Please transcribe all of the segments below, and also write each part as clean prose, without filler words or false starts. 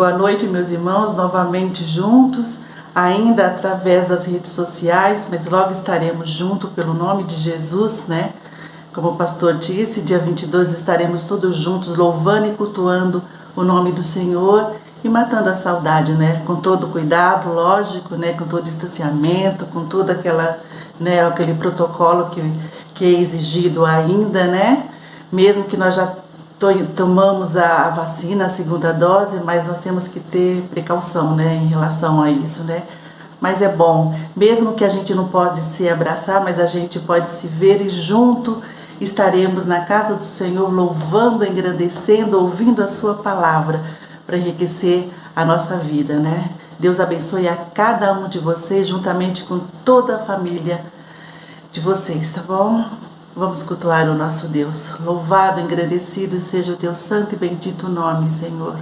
Boa noite, meus irmãos, novamente juntos, ainda através das redes sociais, mas logo estaremos juntos pelo nome de Jesus, né? Como o pastor disse, dia 22 estaremos todos juntos louvando e cultuando o nome do Senhor e matando a saudade, né? Com todo cuidado, lógico, né? Com todo distanciamento, com todo aquele protocolo que é exigido ainda, né? Mesmo que nós já tomamos a vacina, a segunda dose, mas nós temos que ter precaução, né, em relação a isso, né? Mas é bom, mesmo que a gente não pode se abraçar, mas a gente pode se ver e junto estaremos na casa do Senhor louvando, engrandecendo, ouvindo a sua palavra para enriquecer a nossa vida, né? Deus abençoe a cada um de vocês, juntamente com toda a família de vocês, tá bom? Vamos cultuar o nosso Deus. Louvado, engrandecido seja o teu santo e bendito nome, Senhor.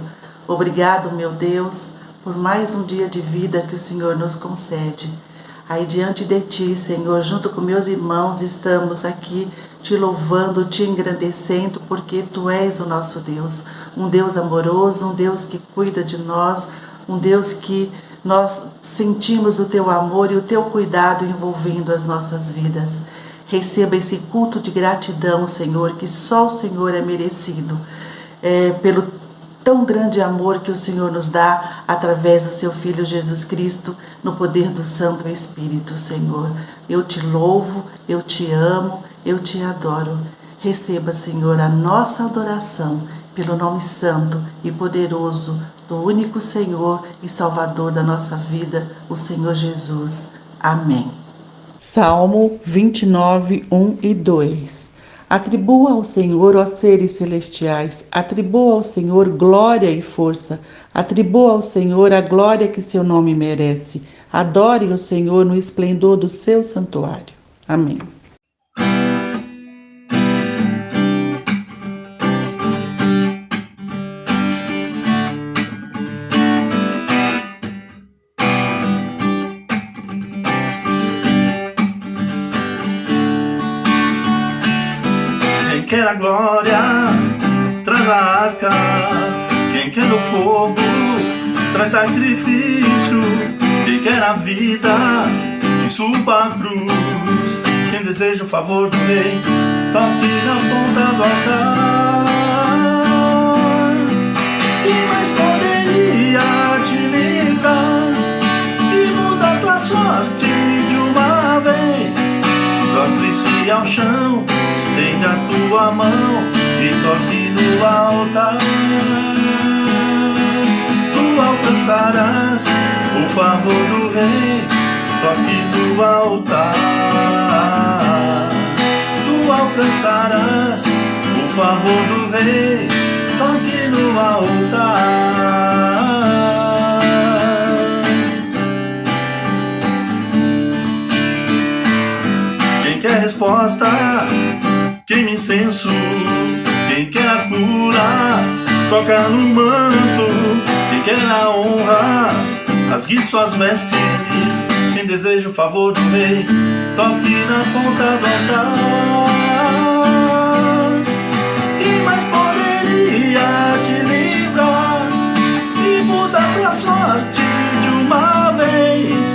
Obrigado, meu Deus, por mais um dia de vida que o Senhor nos concede. Aí diante de ti, Senhor, junto com meus irmãos, estamos aqui te louvando, te engrandecendo, porque tu és o nosso Deus. Um Deus amoroso, um Deus que cuida de nós, um Deus que nós sentimos o teu amor e o teu cuidado envolvendo as nossas vidas. Receba esse culto de gratidão, Senhor, que só o Senhor é merecido, pelo tão grande amor que o Senhor nos dá através do seu Filho Jesus Cristo, no poder do Santo Espírito, Senhor. Eu te louvo, eu te amo, eu te adoro. Receba, Senhor, a nossa adoração pelo nome santo e poderoso do único Senhor e Salvador da nossa vida, o Senhor Jesus. Amém. Salmo 29, 1 e 2. Atribua ao Senhor, ó seres celestiais, atribua ao Senhor glória e força, atribua ao Senhor a glória que seu nome merece. Adore o Senhor no esplendor do seu santuário. Amém. Quem quer a glória, traz a arca. Quem quer o fogo, traz sacrifício. Quem quer a vida, que suba a cruz. Quem deseja o favor do rei, toque na ponta do altar. Quem mais poderia te livrar e mudar tua sorte de uma vez? Prostre-se ao chão, estende a tua mão e toque no altar. Tu alcançarás o favor do rei, toque no altar. Tu alcançarás o favor do rei, toque no altar. Quem quer resposta, queima incenso. Quem quer a cura, toca no manto. Quem quer a honra, rasgue suas vestes. Quem deseja o favor do rei, toque na ponta do altar. Quem mais poderia te livrar e mudar tua sorte de uma vez?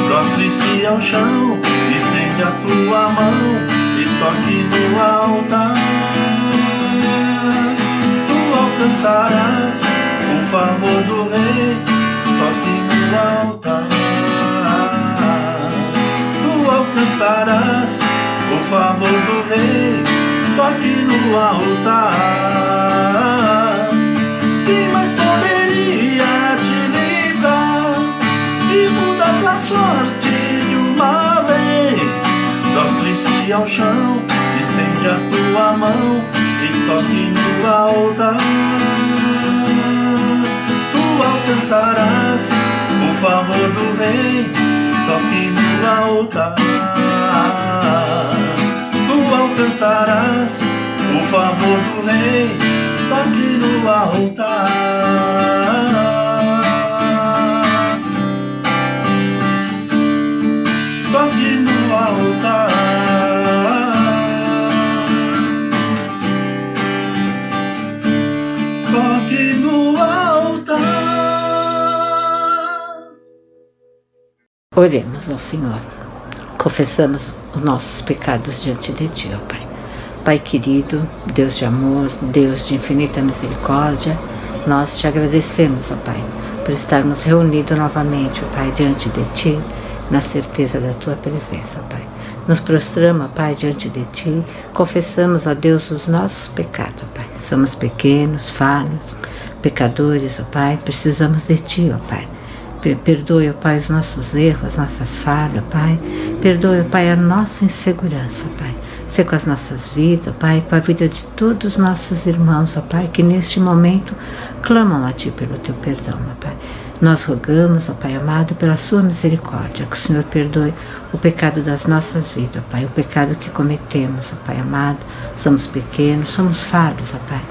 Prostre-se ao chão, estende a tua mão e toque no altar. Tu alcançarás o favor do rei, toque no altar. Tu alcançarás o favor do rei, toque no altar. Quem mais poderia te livrar e mudar tua sorte de uma vez? Prostre-se ao chão, estende a tua mão e toque no altar. Tu alcançarás o favor do rei, toque no altar. Tu alcançarás o favor do rei, toque no altar. Toque no altar. Toque no altar. Oremos ao Senhor. Confessamos os nossos pecados diante de Ti, ó Pai. Pai querido, Deus de amor, Deus de infinita misericórdia, nós Te agradecemos, ó Pai, por estarmos reunidos novamente, ó Pai, diante de Ti, na certeza da Tua presença, ó Pai. Nos prostramos, ó Pai, diante de Ti, confessamos, ó Deus, os nossos pecados, ó Pai. Somos pequenos, falhos, pecadores, ó Pai, precisamos de Ti, ó Pai. Perdoe, ó Pai, os nossos erros, as nossas falhas, ó Pai. Perdoe, ó Pai, a nossa insegurança, ó Pai. Ser com as nossas vidas, ó Pai, com a vida de todos os nossos irmãos, ó Pai, que neste momento clamam a Ti pelo Teu perdão, ó Pai. Nós rogamos, ó Pai amado, pela Sua misericórdia, que o Senhor perdoe o pecado das nossas vidas, ó Pai, o pecado que cometemos, ó Pai amado. Somos pequenos, somos falhos, ó Pai.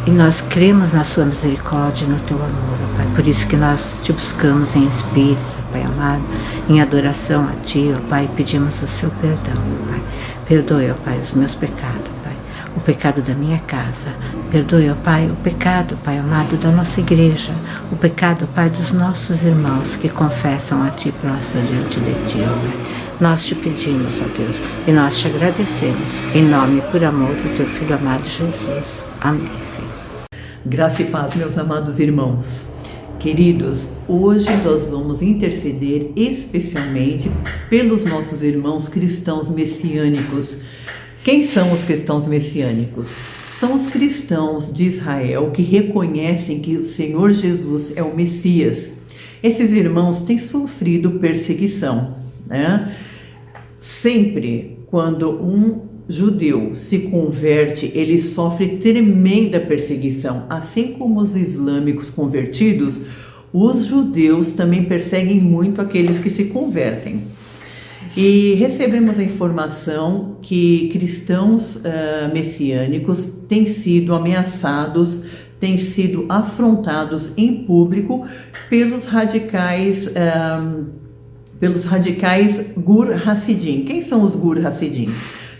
E nós cremos na Sua misericórdia e no Teu amor, ó Pai. Por isso que nós Te buscamos em espírito, ó Pai amado, em adoração a Ti, ó Pai, pedimos o Seu perdão, ó Pai. Perdoe, ó Pai, os meus pecados, ó Pai, o pecado da minha casa. Perdoe, ó Pai, o pecado, Pai amado, da nossa igreja, o pecado, Pai, dos nossos irmãos que confessam a Ti próximo diante de Ti, ó Pai. Nós Te pedimos, ó Deus, e nós Te agradecemos, em nome e por amor do Teu Filho amado Jesus. Amém, Senhor. Graça e paz, meus amados irmãos. Queridos, hoje nós vamos interceder especialmente pelos nossos irmãos cristãos messiânicos. Quem são os cristãos messiânicos? São os cristãos de Israel que reconhecem que o Senhor Jesus é o Messias. Esses irmãos têm sofrido perseguição, né? Sempre quando um judeu se converte, ele sofre tremenda perseguição. Assim como os islâmicos convertidos, os judeus também perseguem muito aqueles que se convertem. E recebemos a informação que cristãos messiânicos têm sido ameaçados, têm sido afrontados em público pelos radicais Gur Hassidim. Quem são os Gur Hassidim?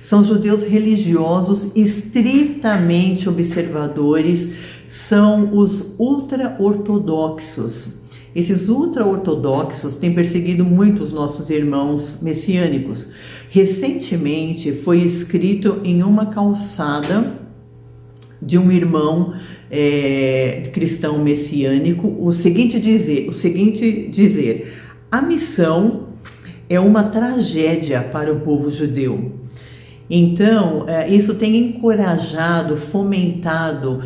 São judeus religiosos estritamente observadores, são os ultra-ortodoxos. Esses ultra-ortodoxos têm perseguido muito os nossos irmãos messiânicos. Recentemente foi escrito em uma calçada de um irmão cristão messiânico o seguinte dizer: a missão é uma tragédia para o povo judeu. Então, isso tem encorajado, fomentado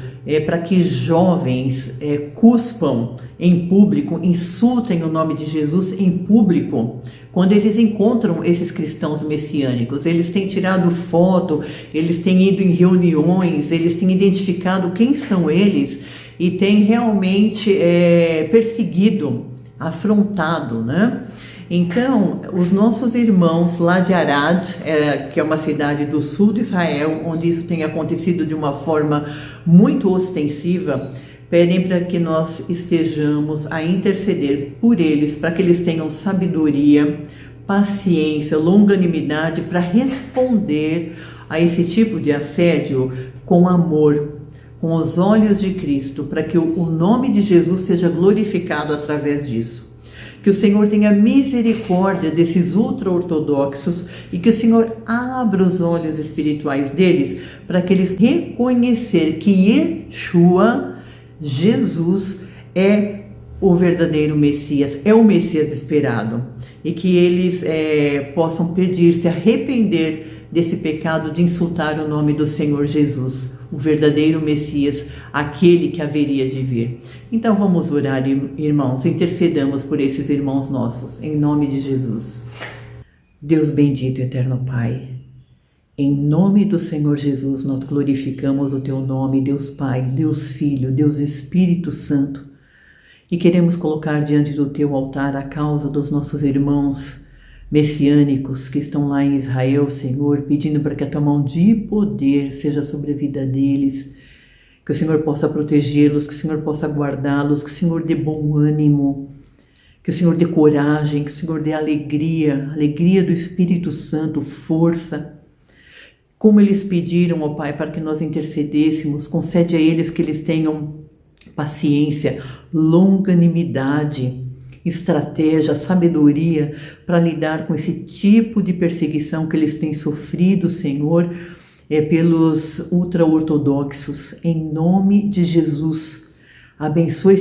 para que jovens cuspam em público, insultem o nome de Jesus em público, quando eles encontram esses cristãos messiânicos. Eles têm tirado foto, eles têm ido em reuniões, eles têm identificado quem são eles e têm realmente perseguido, afrontado, né? Então, os nossos irmãos lá de Arad, que é uma cidade do sul de Israel, onde isso tem acontecido de uma forma muito ostensiva, pedem para que nós estejamos a interceder por eles, para que eles tenham sabedoria, paciência, longanimidade para responder a esse tipo de assédio com amor, com os olhos de Cristo, para que o nome de Jesus seja glorificado através disso. Que o Senhor tenha misericórdia desses ultra-ortodoxos e que o Senhor abra os olhos espirituais deles para que eles reconheçam que Yeshua, Jesus, é o verdadeiro Messias, é o Messias esperado. E que eles possam pedir, se arrepender desse pecado de insultar o nome do Senhor Jesus, o verdadeiro Messias, aquele que haveria de vir. Então vamos orar, irmãos, intercedamos por esses irmãos nossos, em nome de Jesus. Deus bendito e eterno Pai, em nome do Senhor Jesus, nós glorificamos o Teu nome, Deus Pai, Deus Filho, Deus Espírito Santo, e queremos colocar diante do Teu altar a causa dos nossos irmãos messiânicos que estão lá em Israel, Senhor, pedindo para que a Tua mão de poder seja sobre a vida deles, que o Senhor possa protegê-los, que o Senhor possa guardá-los, que o Senhor dê bom ânimo, que o Senhor dê coragem, que o Senhor dê alegria, alegria do Espírito Santo, força. Como eles pediram, ó Pai, para que nós intercedêssemos, concede a eles que eles tenham paciência, longanimidade, estratégia, sabedoria para lidar com esse tipo de perseguição que eles têm sofrido, Senhor, pelos ultra-ortodoxos. Em nome de Jesus, abençoe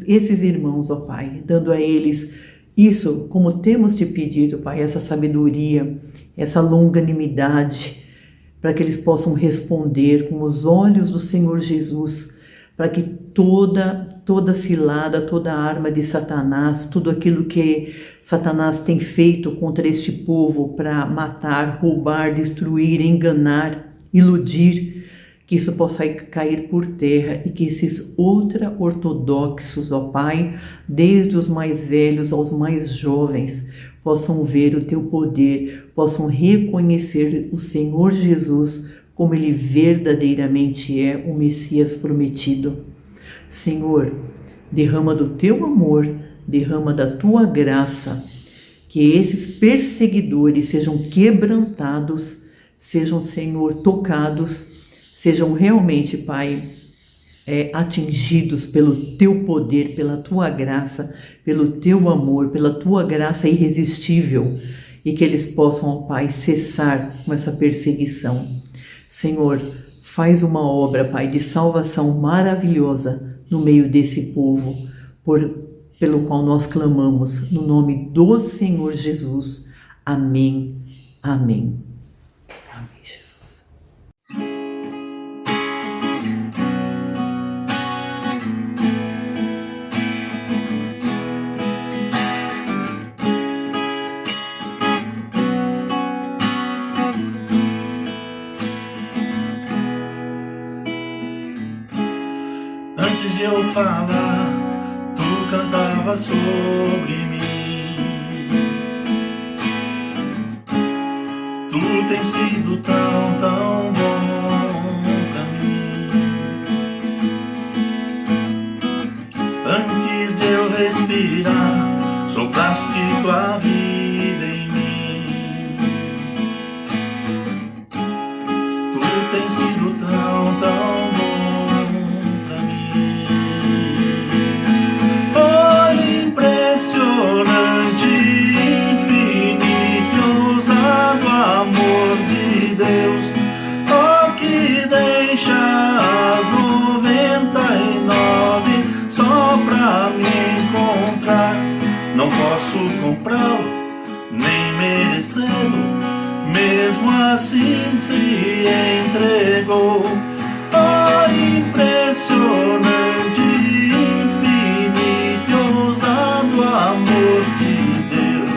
esses irmãos, ó Pai, dando a eles isso, como temos te pedido, Pai, essa sabedoria, essa longanimidade, para que eles possam responder com os olhos do Senhor Jesus, para que toda cilada, toda arma de Satanás, tudo aquilo que Satanás tem feito contra este povo para matar, roubar, destruir, enganar, iludir, que isso possa cair por terra e que esses ultra-ortodoxos, ó Pai, desde os mais velhos aos mais jovens, possam ver o Teu poder, possam reconhecer o Senhor Jesus como Ele verdadeiramente é, o Messias prometido. Senhor, derrama do Teu amor, derrama da Tua graça, que esses perseguidores sejam quebrantados, sejam, Senhor, tocados, sejam realmente, Pai, atingidos pelo Teu poder, pela Tua graça, pelo Teu amor, pela Tua graça irresistível, e que eles possam, ó Pai, cessar com essa perseguição. Senhor, faz uma obra, Pai, de salvação maravilhosa no meio desse povo, pelo qual nós clamamos, no nome do Senhor Jesus. Amém. Amém. Amém, Jesus. Antes de eu falar, tu cantava sobre mim. Tu tens sido tão, tão bom pra mim. Antes de eu respirar, sopraste tua vida em mim. Tu tens sido tão, tão bom. Não posso comprá-lo, nem merecê-lo, mesmo assim se entregou. Oh, impressionante, infinito e ousado amor de Deus.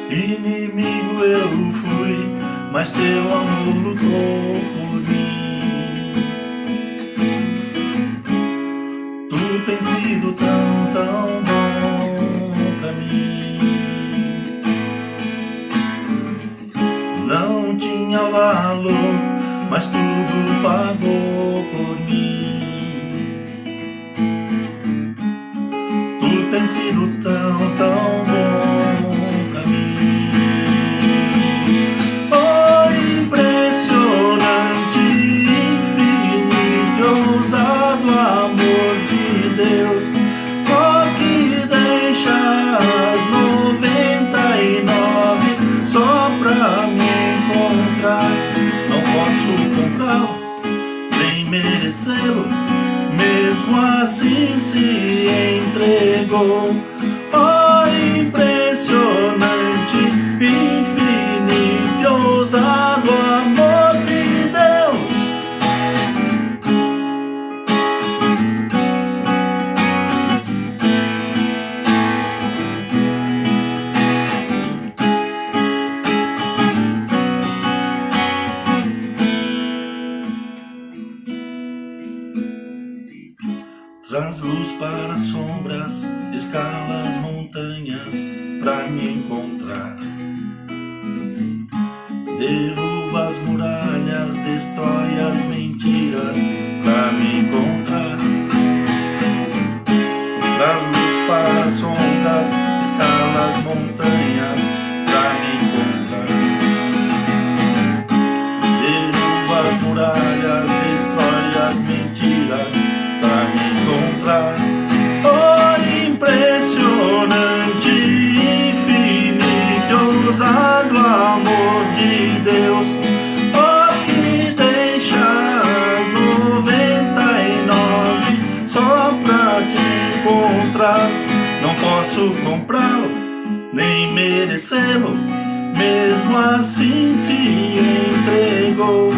Inimigo eu fui, mas teu amor lutou por mim. Tu tens sido tão, tão bom pra mim. Não tinha valor, mas tudo pagou por mim. Tu tens sido tão, tão bom. Deus, porque deixas 99 só pra me encontrar. Não posso comprá-lo, nem merecê-lo, mesmo assim se entregou. Oh, impressionante, infinito e ousado amor de Deus. Traz luz para sombras, escala as montanhas pra me encontrar. Derruba as muralhas, destrói as mentiras pra me encontrar. para ondas, escala as montanhas pra me encontrar. Derruba as muralhas, destrói as mentiras pra me encontrar. Oh, impressionante, infinito, ousado amor de Deus. Oh, que deixa as 99 só pra te encontrar. Não posso comprá-lo, nem merecê-lo, mesmo assim se entregou.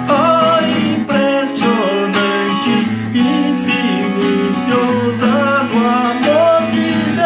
Oh, impressionante, infinito, ousado amor de Deus.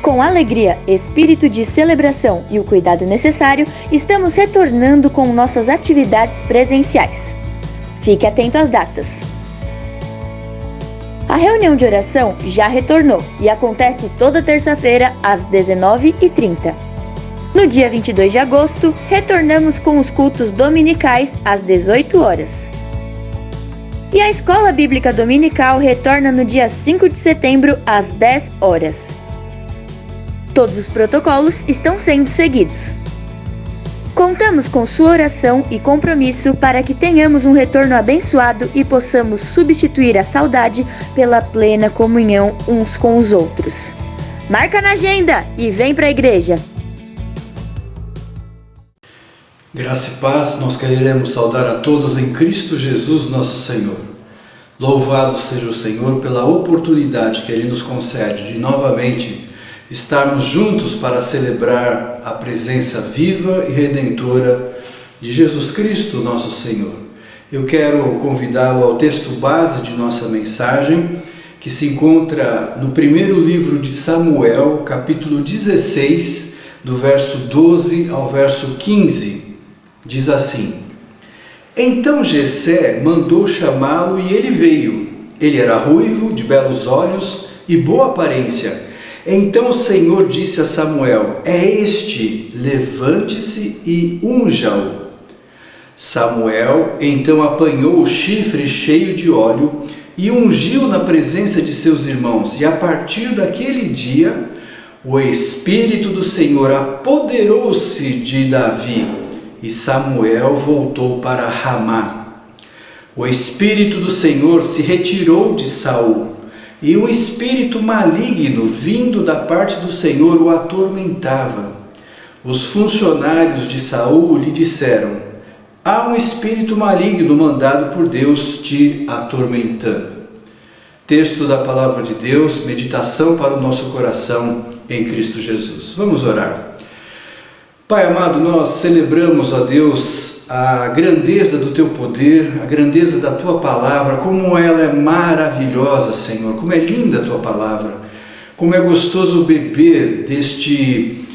Com alegria, espírito de celebração e o cuidado necessário, estamos retornando com nossas atividades presenciais. Fique atento às datas. A reunião de oração já retornou e acontece toda terça-feira às 19h30. No dia 22 de agosto, retornamos com os cultos dominicais às 18 horas. E a Escola Bíblica Dominical retorna no dia 5 de setembro às 10 horas. Todos os protocolos estão sendo seguidos. Contamos com sua oração e compromisso para que tenhamos um retorno abençoado e possamos substituir a saudade pela plena comunhão uns com os outros. Marca na agenda e vem para a igreja! Graça e paz, nós queremos saudar a todos em Cristo Jesus, nosso Senhor. Louvado seja o Senhor pela oportunidade que Ele nos concede de novamente estarmos juntos para celebrar a presença viva e redentora de Jesus Cristo, nosso Senhor. Eu quero convidá-lo ao texto base de nossa mensagem, que se encontra no primeiro livro de Samuel, capítulo 16, do verso 12 ao verso 15. Diz assim: Então Jessé mandou chamá-lo e ele veio. Ele era ruivo, de belos olhos e boa aparência. Então o Senhor disse a Samuel: É este, levante-se e unja-o. Samuel então apanhou o chifre cheio de óleo e ungiu na presença de seus irmãos. E a partir daquele dia, o Espírito do Senhor apoderou-se de Davi, e Samuel voltou para Ramá. O Espírito do Senhor se retirou de Saul, e um espírito maligno vindo da parte do Senhor o atormentava. Os funcionários de Saul lhe disseram: Há um espírito maligno mandado por Deus te atormentando. Texto da palavra de Deus, meditação para o nosso coração em Cristo Jesus. Vamos orar. Pai amado, nós celebramos, ó Deus, a grandeza do Teu poder, a grandeza da Tua palavra, como ela é maravilhosa, Senhor, como é linda a Tua palavra, como é gostoso beber deste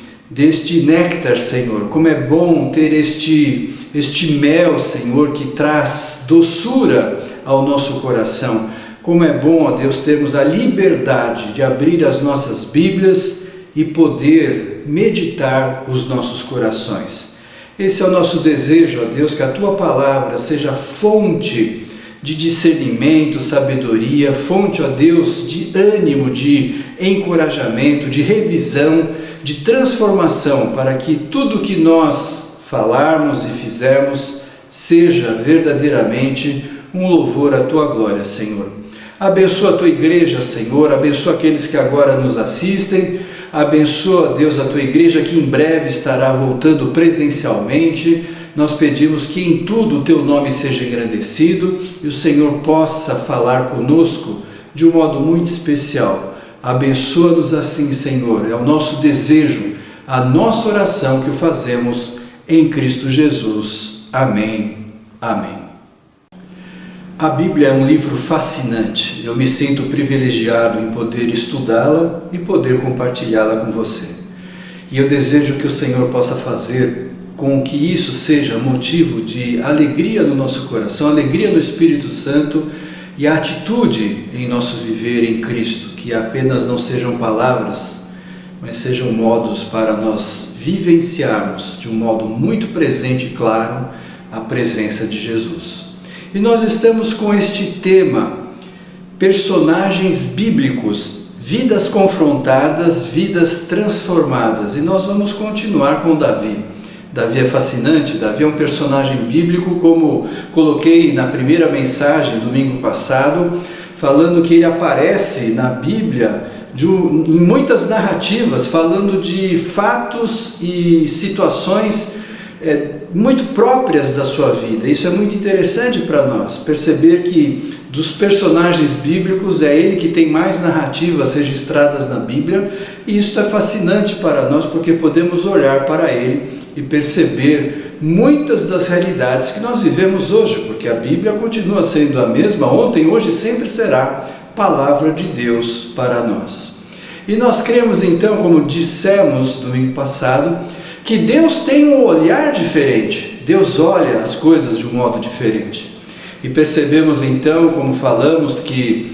néctar, Senhor, como é bom ter este mel, Senhor, que traz doçura ao nosso coração. Como é bom, ó Deus, termos a liberdade de abrir as nossas Bíblias e poder meditar os nossos corações. Esse é o nosso desejo, ó Deus, que a Tua palavra seja fonte de discernimento, sabedoria, fonte, ó Deus, de ânimo, de encorajamento, de revisão, de transformação, para que tudo que nós falarmos e fizermos seja verdadeiramente um louvor à Tua glória, Senhor. Abençoa a Tua igreja, Senhor, abençoa aqueles que agora nos assistem, abençoa, Deus, a Tua igreja que em breve estará voltando presencialmente. Nós pedimos que em tudo o Teu nome seja engrandecido e o Senhor possa falar conosco de um modo muito especial. Abençoa-nos assim, Senhor, é o nosso desejo, a nossa oração que o fazemos em Cristo Jesus. Amém. Amém. A Bíblia é um livro fascinante. Eu me sinto privilegiado em poder estudá-la e poder compartilhá-la com você. E eu desejo que o Senhor possa fazer com que isso seja motivo de alegria no nosso coração, alegria no Espírito Santo e a atitude em nosso viver em Cristo, que apenas não sejam palavras, mas sejam modos para nós vivenciarmos de um modo muito presente e claro a presença de Jesus. E nós estamos com este tema, personagens bíblicos, vidas confrontadas, vidas transformadas. E nós vamos continuar com Davi. Davi é fascinante, Davi é um personagem bíblico, como coloquei na primeira mensagem, domingo passado, falando que ele aparece na Bíblia em muitas narrativas, falando de fatos e situações muito próprias da sua vida. Isso é muito interessante para nós, perceber que dos personagens bíblicos é ele que tem mais narrativas registradas na Bíblia, e isso é fascinante para nós, porque podemos olhar para ele e perceber muitas das realidades que nós vivemos hoje, porque a Bíblia continua sendo a mesma, ontem, hoje, sempre será palavra de Deus para nós. E nós cremos então, como dissemos domingo passado, que Deus tem um olhar diferente, Deus olha as coisas de um modo diferente. E percebemos então, como falamos, que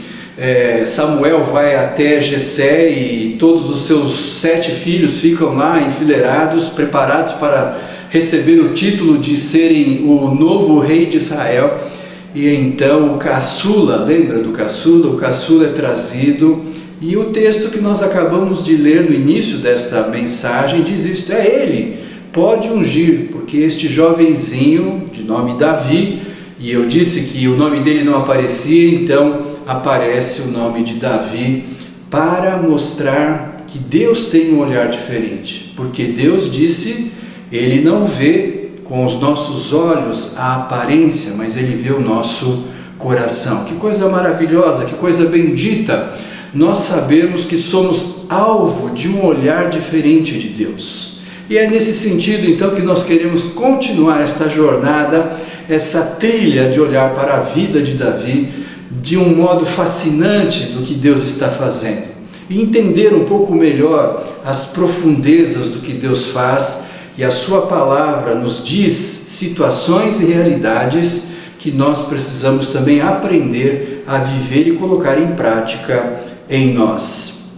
Samuel vai até Jessé e todos os seus 7 filhos ficam lá enfileirados, preparados para receber o título de serem o novo rei de Israel. E então o caçula, lembra do caçula? O caçula é trazido, e o texto que nós acabamos de ler no início desta mensagem diz isto: é ele, pode ungir, porque este jovenzinho de nome Davi, e eu disse que o nome dele não aparecia, então aparece o nome de Davi para mostrar que Deus tem um olhar diferente, porque Deus disse, ele não vê com os nossos olhos a aparência, mas ele vê o nosso coração. Que coisa maravilhosa, que coisa bendita nós sabemos que somos alvo de um olhar diferente de Deus. E é nesse sentido então que nós queremos continuar esta jornada, essa trilha de olhar para a vida de Davi de um modo fascinante do que Deus está fazendo, e entender um pouco melhor as profundezas do que Deus faz. E a sua palavra nos diz situações e realidades que nós precisamos também aprender a viver e colocar em prática em nós.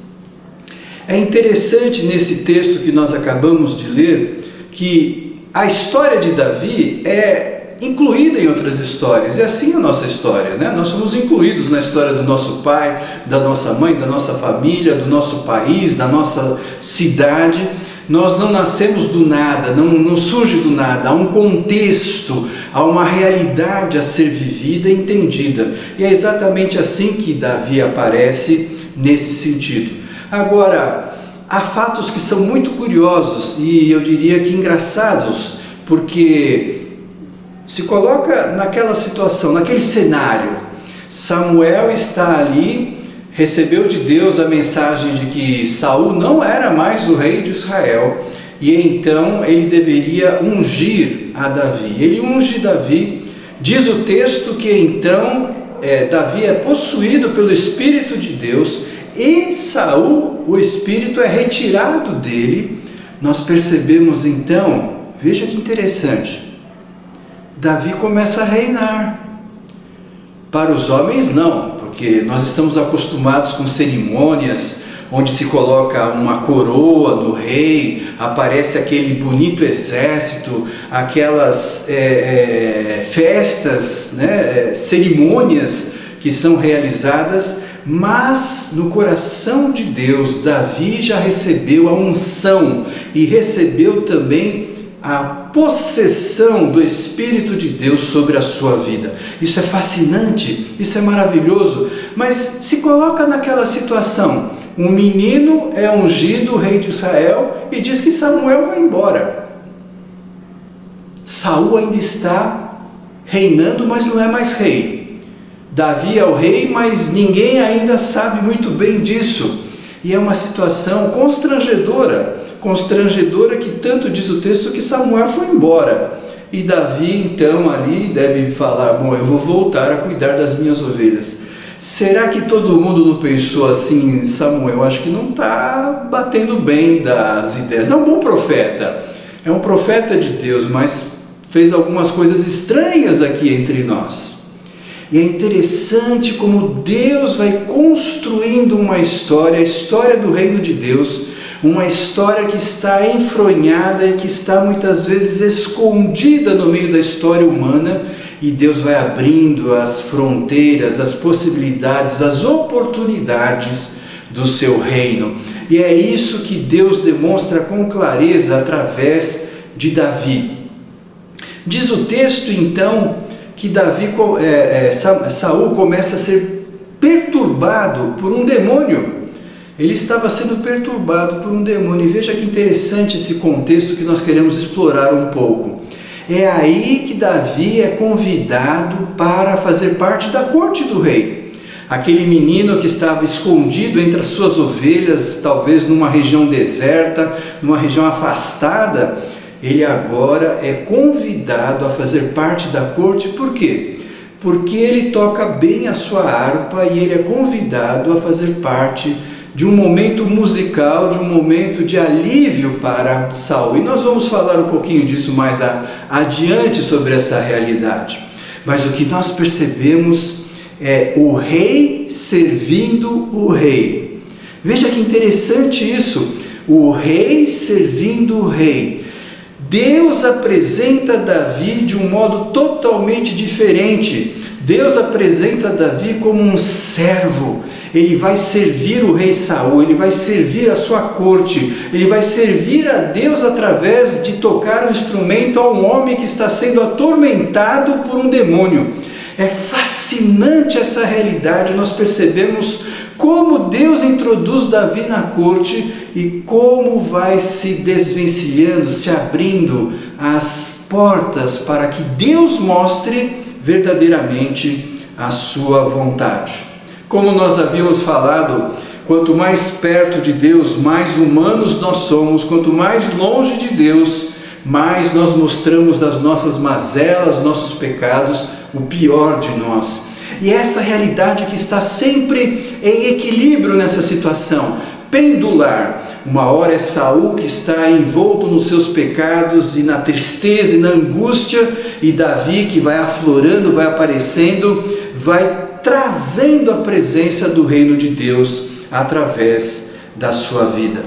É interessante nesse texto que nós acabamos de ler que a história de Davi é incluída em outras histórias, e assim é a nossa história, né? Nós somos incluídos na história do nosso pai, da nossa mãe, da nossa família, do nosso país, da nossa cidade. Nós não nascemos do nada, não surge do nada, há um contexto, há uma realidade a ser vivida e entendida. E é exatamente assim que Davi aparece nesse sentido. Agora, há fatos que são muito curiosos e eu diria que engraçados, porque se coloca naquela situação, naquele cenário. Samuel está ali, recebeu de Deus a mensagem de que Saul não era mais o rei de Israel, e então ele deveria ungir a Davi. Ele unge Davi, diz o texto que então Davi é possuído pelo Espírito de Deus, e Saul, o Espírito é retirado dele. Nós percebemos então, veja que interessante, Davi começa a reinar. Para os homens não, porque nós estamos acostumados com cerimônias onde se coloca uma coroa do rei, aparece aquele bonito exército, aquelas festas, né, cerimônias que são realizadas, mas no coração de Deus, Davi já recebeu a unção e recebeu também a possessão do Espírito de Deus sobre a sua vida. Isso é fascinante, isso é maravilhoso, mas se coloca naquela situação, um menino é ungido rei de Israel e diz que Samuel vai embora. Saul ainda está reinando, mas não é mais rei. Davi é o rei, mas ninguém ainda sabe muito bem disso. E é uma situação constrangedora que tanto diz o texto que Samuel foi embora. E Davi então ali deve falar, bom, eu vou voltar a cuidar das minhas ovelhas. Será que todo mundo não pensou assim, Samuel? Acho que não está batendo bem das ideias. É um bom profeta, é um profeta de Deus, mas fez algumas coisas estranhas aqui entre nós. E é interessante como Deus vai construindo uma história, a história do reino de Deus, uma história que está enfronhada e que está muitas vezes escondida no meio da história humana, e Deus vai abrindo as fronteiras, as possibilidades, as oportunidades do seu reino. E é isso que Deus demonstra com clareza através de Davi. Diz o texto então que Saul começa a ser perturbado por um demônio. Ele estava sendo perturbado por um demônio. E veja que interessante esse contexto que nós queremos explorar um pouco. É aí que Davi é convidado para fazer parte da corte do rei. Aquele menino que estava escondido entre as suas ovelhas, talvez numa região deserta, numa região afastada, ele agora é convidado a fazer parte da corte. Por quê? Porque ele toca bem a sua harpa e ele é convidado a fazer parte de um momento musical, de um momento de alívio para Saul. E nós vamos falar um pouquinho disso mais adiante sobre essa realidade. Mas o que nós percebemos é o rei servindo o rei. Veja que interessante isso, o rei servindo o rei. Deus apresenta Davi de um modo totalmente diferente. Deus apresenta Davi como um servo. Ele vai servir o rei Saul, ele vai servir a sua corte, ele vai servir a Deus através de tocar um instrumento a um homem que está sendo atormentado por um demônio. É fascinante essa realidade. Nós percebemos como Deus introduz Davi na corte e como vai se desvencilhando, se abrindo as portas para que Deus mostre verdadeiramente a sua vontade. Como nós havíamos falado, quanto mais perto de Deus, mais humanos nós somos. Quanto mais longe de Deus, mais nós mostramos as nossas mazelas, nossos pecados, o pior de nós. E essa realidade que está sempre em equilíbrio nessa situação, pendular. Uma hora é Saul que está envolto nos seus pecados e na tristeza e na angústia, e Davi que vai aflorando, vai aparecendo, vai trazendo a presença do reino de Deus através da sua vida.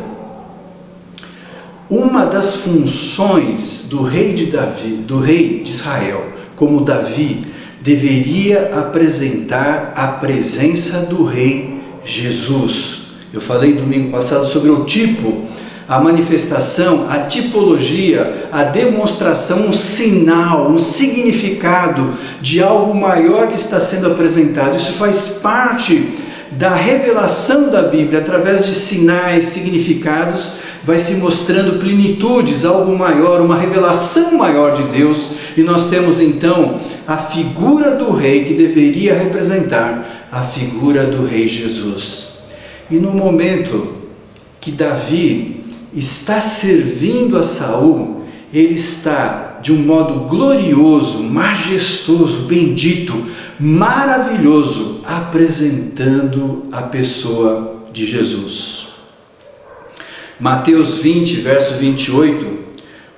Uma das funções do rei de Israel, como Davi, deveria apresentar a presença do rei Jesus. Eu falei domingo passado sobre o tipo, a manifestação, a tipologia, a demonstração, um sinal, um significado de algo maior que está sendo apresentado. Isso faz parte da revelação da Bíblia. Através de sinais, significados, vai se mostrando plenitudes, algo maior, uma revelação maior de Deus. E nós temos então a figura do rei que deveria representar a figura do rei Jesus. E no momento que Davi está servindo a Saul, ele está de um modo glorioso, majestoso, bendito, maravilhoso, apresentando a pessoa de Jesus. Mateus 20, verso 28,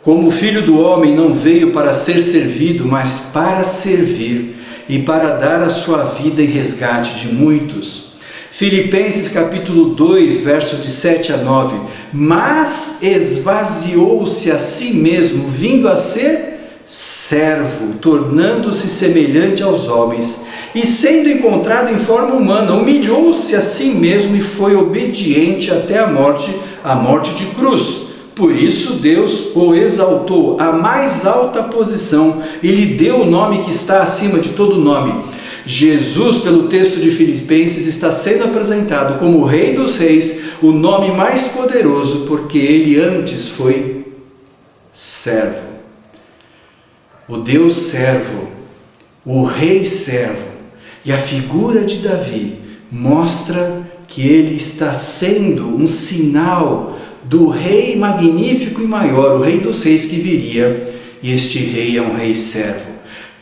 como o Filho do Homem não veio para ser servido, mas para servir e para dar a sua vida em resgate de muitos. Filipenses capítulo 2, verso de 7 a 9, mas esvaziou-se a si mesmo, vindo a ser servo, tornando-se semelhante aos homens, e sendo encontrado em forma humana, humilhou-se a si mesmo e foi obediente até a morte de cruz. Por isso Deus o exaltou à mais alta posição e lhe deu o nome que está acima de todo nome. Jesus, pelo texto de Filipenses, está sendo apresentado como o Rei dos Reis, o nome mais poderoso, porque ele antes foi servo. O Deus servo, o Rei servo, e a figura de Davi mostra que ele está sendo um sinal do Rei magnífico e maior, o Rei dos Reis que viria, e este Rei é um Rei servo.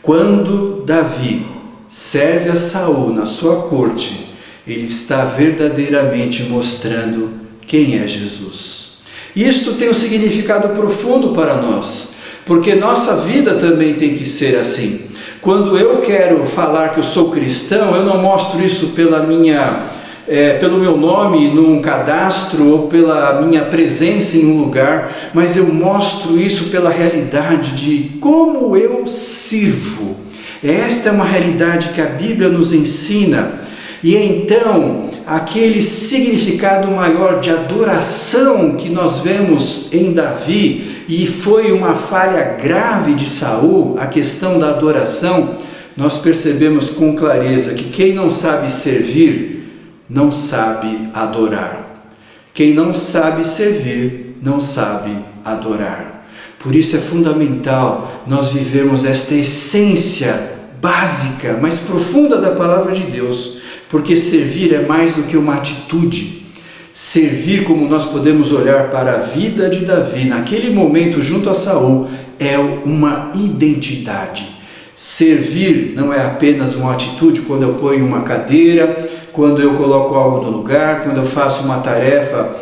Quando Davi serve a Saul na sua corte, ele está verdadeiramente mostrando quem é Jesus. Isto tem um significado profundo para nós, porque nossa vida também tem que ser assim. Quando eu quero falar que eu sou cristão, eu não mostro isso pelo meu nome num cadastro ou pela minha presença em um lugar, mas eu mostro isso pela realidade de como eu sirvo. Esta é uma realidade que a Bíblia nos ensina. E então, aquele significado maior de adoração que nós vemos em Davi, e foi uma falha grave de Saul, a questão da adoração, nós percebemos com clareza que quem não sabe servir, não sabe adorar. Quem não sabe servir, não sabe adorar. Por isso é fundamental nós vivermos esta essência básica, mais profunda da palavra de Deus, porque servir é mais do que uma atitude. Servir, como nós podemos olhar para a vida de Davi, naquele momento junto a Saul, é uma identidade. Servir não é apenas uma atitude quando eu ponho uma cadeira, quando eu coloco algo no lugar, quando eu faço uma tarefa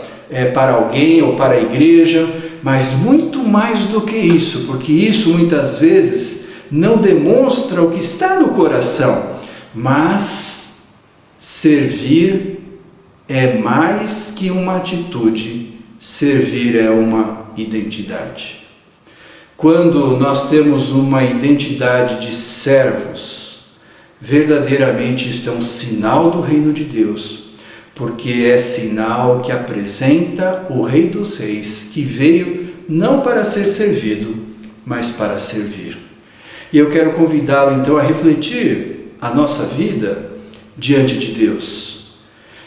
para alguém ou para a igreja, mas muito mais do que isso, porque isso muitas vezes não demonstra o que está no coração, mas servir é mais que uma atitude, servir é uma identidade. Quando nós temos uma identidade de servos, verdadeiramente isto é um sinal do reino de Deus, porque é sinal que apresenta o Rei dos Reis, que veio não para ser servido, mas para servir. E eu quero convidá-lo então a refletir a nossa vida diante de Deus.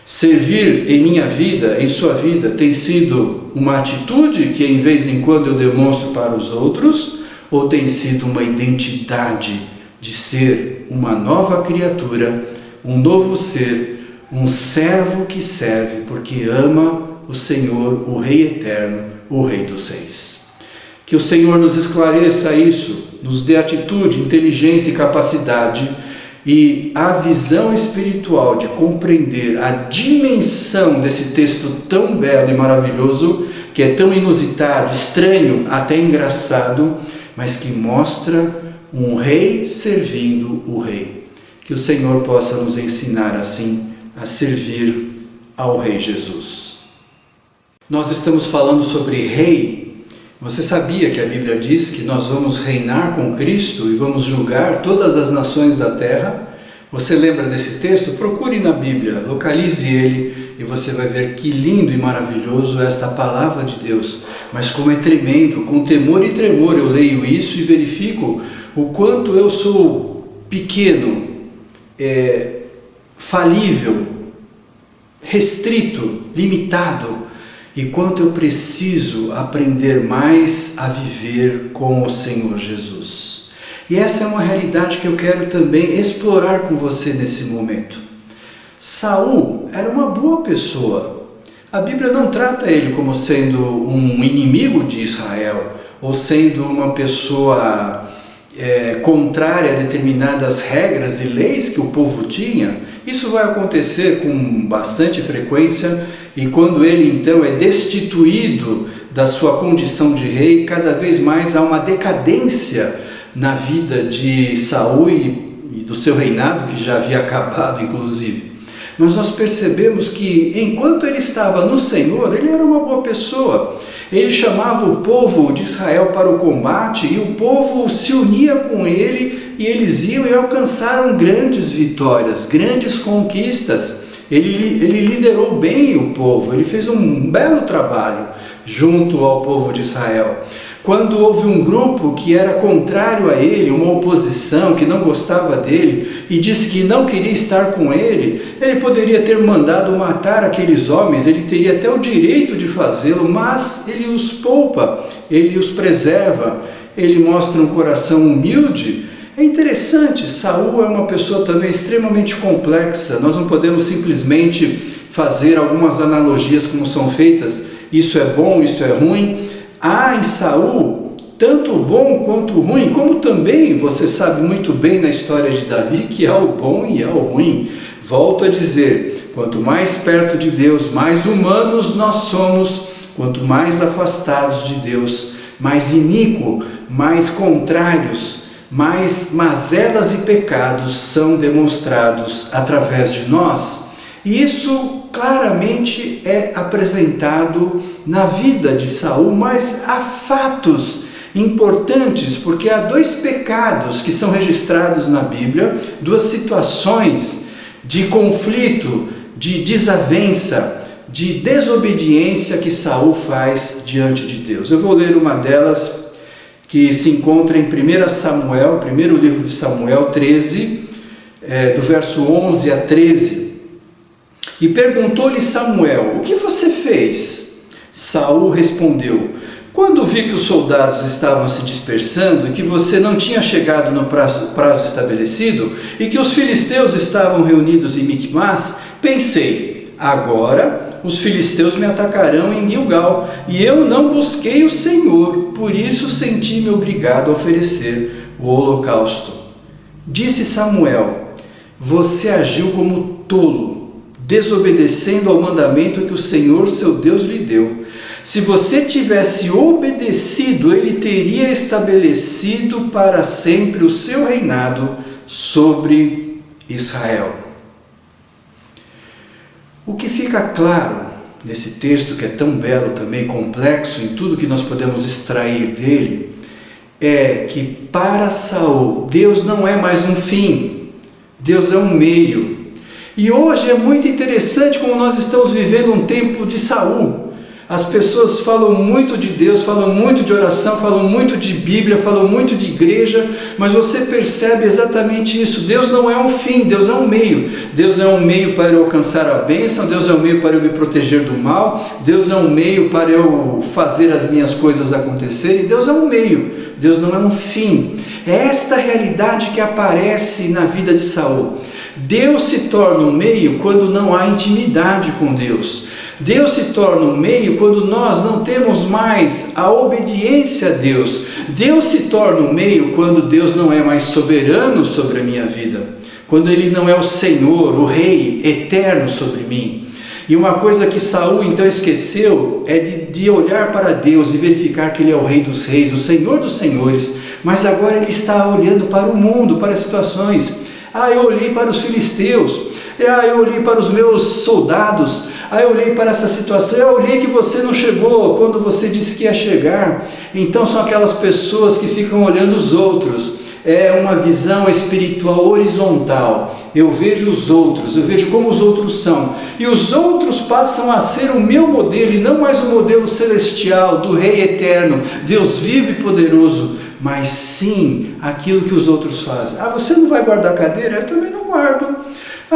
Servir em minha vida, em sua vida, tem sido uma atitude que em vez em quando eu demonstro para os outros, ou tem sido uma identidade de ser uma nova criatura, um novo ser, um servo que serve porque ama o Senhor, o Rei eterno, o Rei dos Reis. Que o Senhor nos esclareça isso, nos dê atitude, inteligência e capacidade e a visão espiritual de compreender a dimensão desse texto tão belo e maravilhoso, que é tão inusitado, estranho, até engraçado, mas que mostra um rei servindo o rei. Que o Senhor possa nos ensinar assim a servir ao Rei Jesus. Nós estamos falando sobre rei. Você sabia que a Bíblia diz que nós vamos reinar com Cristo e vamos julgar todas as nações da terra? Você lembra desse texto? Procure na Bíblia, localize ele e você vai ver que lindo e maravilhoso é esta palavra de Deus. Mas como é tremendo, com temor e tremor eu leio isso e verifico o quanto eu sou pequeno, falível, restrito, limitado, e quanto eu preciso aprender mais a viver com o Senhor Jesus. E essa é uma realidade que eu quero também explorar com você nesse momento. Saul era uma boa pessoa. A Bíblia não trata ele como sendo um inimigo de Israel, ou sendo uma pessoa contrária a determinadas regras e leis que o povo tinha. Isso vai acontecer com bastante frequência, e quando ele então é destituído da sua condição de rei, cada vez mais há uma decadência na vida de Saul e do seu reinado, que já havia acabado inclusive. Mas nós percebemos que enquanto ele estava no Senhor, ele era uma boa pessoa. Ele chamava o povo de Israel para o combate e o povo se unia com ele e eles iam e alcançaram grandes vitórias, grandes conquistas. Ele liderou bem o povo, ele fez um belo trabalho junto ao povo de Israel. Quando houve um grupo que era contrário a ele, uma oposição que não gostava dele e disse que não queria estar com ele, ele poderia ter mandado matar aqueles homens, ele teria até o direito de fazê-lo, mas ele os poupa, ele os preserva, ele mostra um coração humilde. É interessante, Saul é uma pessoa também extremamente complexa, nós não podemos simplesmente fazer algumas analogias como são feitas, isso é bom, isso é ruim. Há em Saul tanto o bom quanto o ruim, como também você sabe muito bem na história de Davi que há o bom e há o ruim. Volto a dizer, quanto mais perto de Deus, mais humanos nós somos, quanto mais afastados de Deus, mais iníquo, mais contrários, mais mazelas e pecados são demonstrados através de nós. E isso claramente é apresentado na vida de Saul, mas há fatos importantes, porque há 2 pecados que são registrados na Bíblia, 2 situações de conflito, de desavença, de desobediência que Saul faz diante de Deus. Eu vou ler uma delas que se encontra em 1 Samuel, primeiro livro de Samuel 13, do verso 11 a 13. E perguntou-lhe Samuel: o que você fez? Saul respondeu: quando vi que os soldados estavam se dispersando e que você não tinha chegado no prazo estabelecido e que os filisteus estavam reunidos em Miquimás, pensei, agora os filisteus me atacarão em Gilgal, e eu não busquei o Senhor, por isso senti-me obrigado a oferecer o holocausto. Disse Samuel: você agiu como tolo, desobedecendo ao mandamento que o Senhor seu Deus lhe deu. Se você tivesse obedecido, ele teria estabelecido para sempre o seu reinado sobre Israel. O que fica claro nesse texto, que é tão belo também, complexo em tudo que nós podemos extrair dele, é que para Saul, Deus não é mais um fim, Deus é um meio. E hoje é muito interessante como nós estamos vivendo um tempo de Saul. As pessoas falam muito de Deus, falam muito de oração, falam muito de Bíblia, falam muito de igreja, mas você percebe exatamente isso. Deus não é um fim, Deus é um meio. Deus é um meio para eu alcançar a bênção, Deus é um meio para eu me proteger do mal, Deus é um meio para eu fazer as minhas coisas acontecerem, Deus é um meio, Deus não é um fim. É esta realidade que aparece na vida de Saul. Deus se torna um meio quando não há intimidade com Deus. Deus se torna um meio quando nós não temos mais a obediência a Deus. Deus se torna um meio quando Deus não é mais soberano sobre a minha vida, quando Ele não é o Senhor, o Rei eterno sobre mim. E uma coisa que Saul então esqueceu é de olhar para Deus e verificar que Ele é o Rei dos Reis, o Senhor dos Senhores, mas agora ele está olhando para o mundo, para as situações. Eu olhei para os filisteus, eu olhei para os meus soldados, eu olhei para essa situação, eu olhei que você não chegou quando você disse que ia chegar. Então são aquelas pessoas que ficam olhando os outros. É uma visão espiritual horizontal. Eu vejo os outros, eu vejo como os outros são. E os outros passam a ser o meu modelo e não mais o modelo celestial do Rei eterno, Deus vivo e poderoso, mas sim aquilo que os outros fazem. Você não vai guardar a cadeira? Eu também não guardo.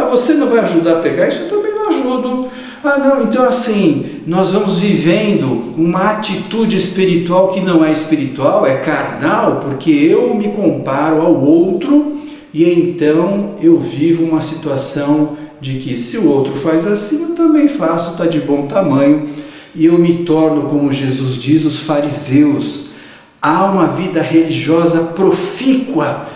Você não vai ajudar a pegar? Isso eu também não ajudo. Não, então assim, nós vamos vivendo uma atitude espiritual que não é espiritual, é carnal, porque eu me comparo ao outro e então eu vivo uma situação de que se o outro faz assim, eu também faço, está de bom tamanho, e eu me torno, como Jesus diz, os fariseus. Há uma vida religiosa profícua,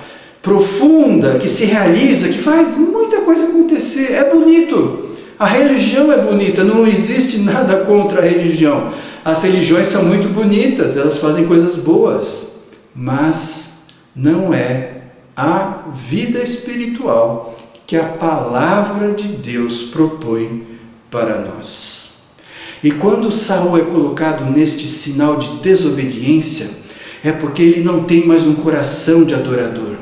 profunda, que se realiza, que faz muita coisa acontecer, é bonito. A religião é bonita, não existe nada contra a religião. As religiões são muito bonitas, elas fazem coisas boas, mas não é a vida espiritual que a palavra de Deus propõe para nós. E quando Saul é colocado neste sinal de desobediência, é porque ele não tem mais um coração de adorador.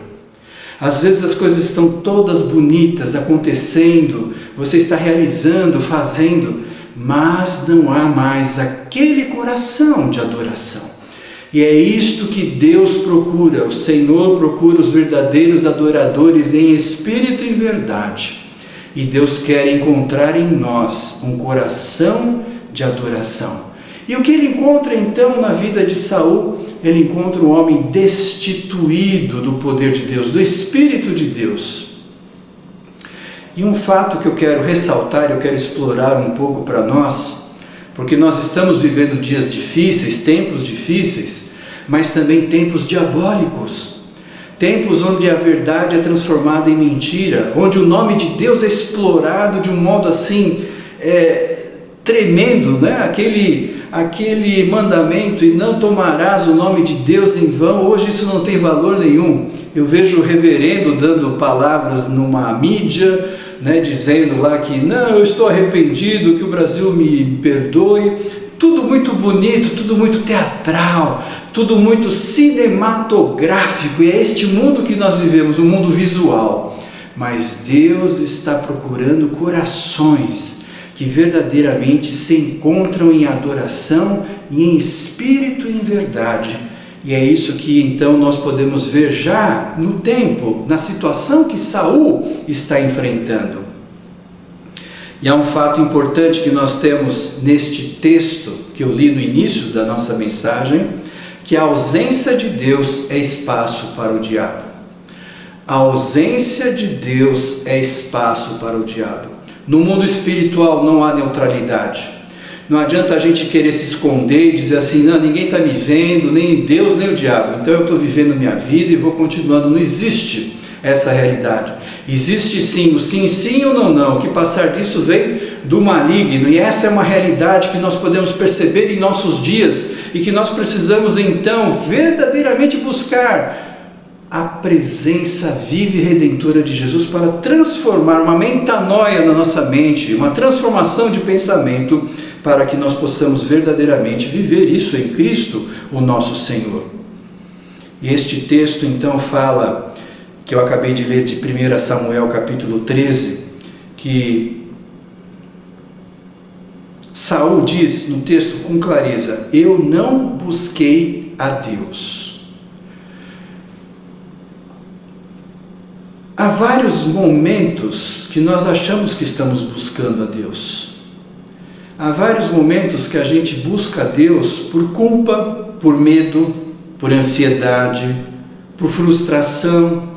Às vezes as coisas estão todas bonitas, acontecendo, você está realizando, fazendo, mas não há mais aquele coração de adoração. E é isto que Deus procura, o Senhor procura os verdadeiros adoradores em espírito e em verdade. E Deus quer encontrar em nós um coração de adoração. E o que ele encontra então na vida de Saul? Ele encontra um homem destituído do poder de Deus, do Espírito de Deus. E um fato que eu quero ressaltar, eu quero explorar um pouco para nós, porque nós estamos vivendo dias difíceis, tempos difíceis, mas também tempos diabólicos. Tempos onde a verdade é transformada em mentira, onde o nome de Deus é explorado de um modo assim, tremendo, né? Aquele mandamento, e não tomarás o nome de Deus em vão, hoje isso não tem valor nenhum. Eu vejo o reverendo dando palavras numa mídia, né, dizendo lá que não, eu estou arrependido, que o Brasil me perdoe. Tudo muito bonito, tudo muito teatral, tudo muito cinematográfico, e é este mundo que nós vivemos, um mundo visual. Mas Deus está procurando corações que verdadeiramente se encontram em adoração e em espírito e em verdade. E é isso que então nós podemos ver já no tempo, na situação que Saul está enfrentando. E há um fato importante que nós temos neste texto, que eu li no início da nossa mensagem, que a ausência de Deus é espaço para o diabo. A ausência de Deus é espaço para o diabo. No mundo espiritual não há neutralidade. Não adianta a gente querer se esconder e dizer assim, não, ninguém está me vendo, nem Deus, nem o diabo. Então eu estou vivendo minha vida e vou continuando. Não existe essa realidade. Existe sim, o sim, sim ou não, não. O que passar disso vem do maligno. E essa é uma realidade que nós podemos perceber em nossos dias e que nós precisamos então verdadeiramente buscar a presença viva e redentora de Jesus para transformar uma metanoia na nossa mente, uma transformação de pensamento, para que nós possamos verdadeiramente viver isso em Cristo, o nosso Senhor. E este texto então fala, que eu acabei de ler de 1 Samuel capítulo 13, que Saul diz no texto com clareza, eu não busquei a Deus. Há vários momentos que nós achamos que estamos buscando a Deus. Há vários momentos que a gente busca a Deus por culpa, por medo, por ansiedade, por frustração.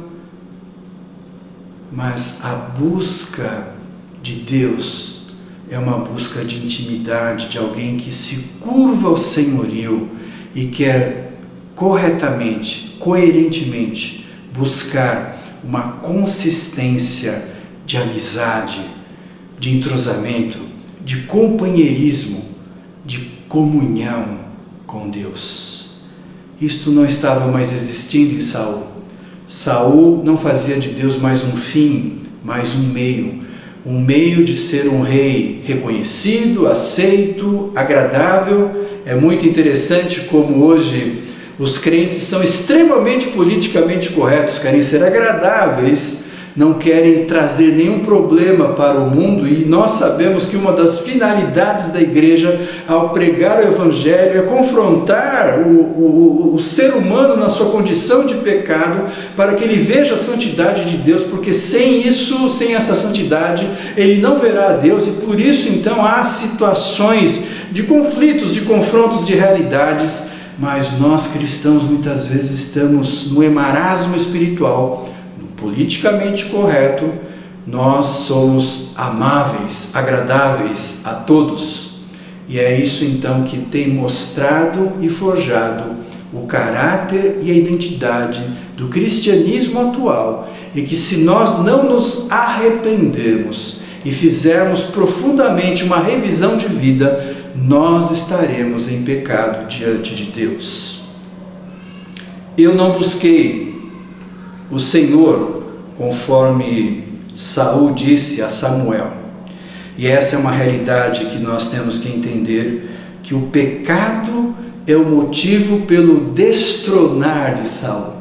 Mas a busca de Deus é uma busca de intimidade, de alguém que se curva ao senhorio e quer corretamente, coerentemente buscar uma consistência de amizade, de entrosamento, de companheirismo, de comunhão com Deus. Isto não estava mais existindo em Saul. Saul não fazia de Deus mais um fim, mais um meio de ser um rei reconhecido, aceito, agradável. É muito interessante como hoje os crentes são extremamente politicamente corretos, querem ser agradáveis, não querem trazer nenhum problema para o mundo, e nós sabemos que uma das finalidades da igreja ao pregar o evangelho é confrontar o ser humano na sua condição de pecado, para que ele veja a santidade de Deus, porque sem isso, sem essa santidade, ele não verá a Deus, e por isso então há situações de conflitos, de confrontos de realidades. Mas nós cristãos muitas vezes estamos no marasmo espiritual, no politicamente correto. Nós somos amáveis, agradáveis a todos, e é isso então que tem mostrado e forjado o caráter e a identidade do cristianismo atual, e que se nós não nos arrependermos e fizermos profundamente uma revisão de vida, nós estaremos em pecado diante de Deus. Eu não busquei o Senhor, conforme Saul disse a Samuel. E essa é uma realidade que nós temos que entender, que o pecado é o motivo pelo destronar de Saul.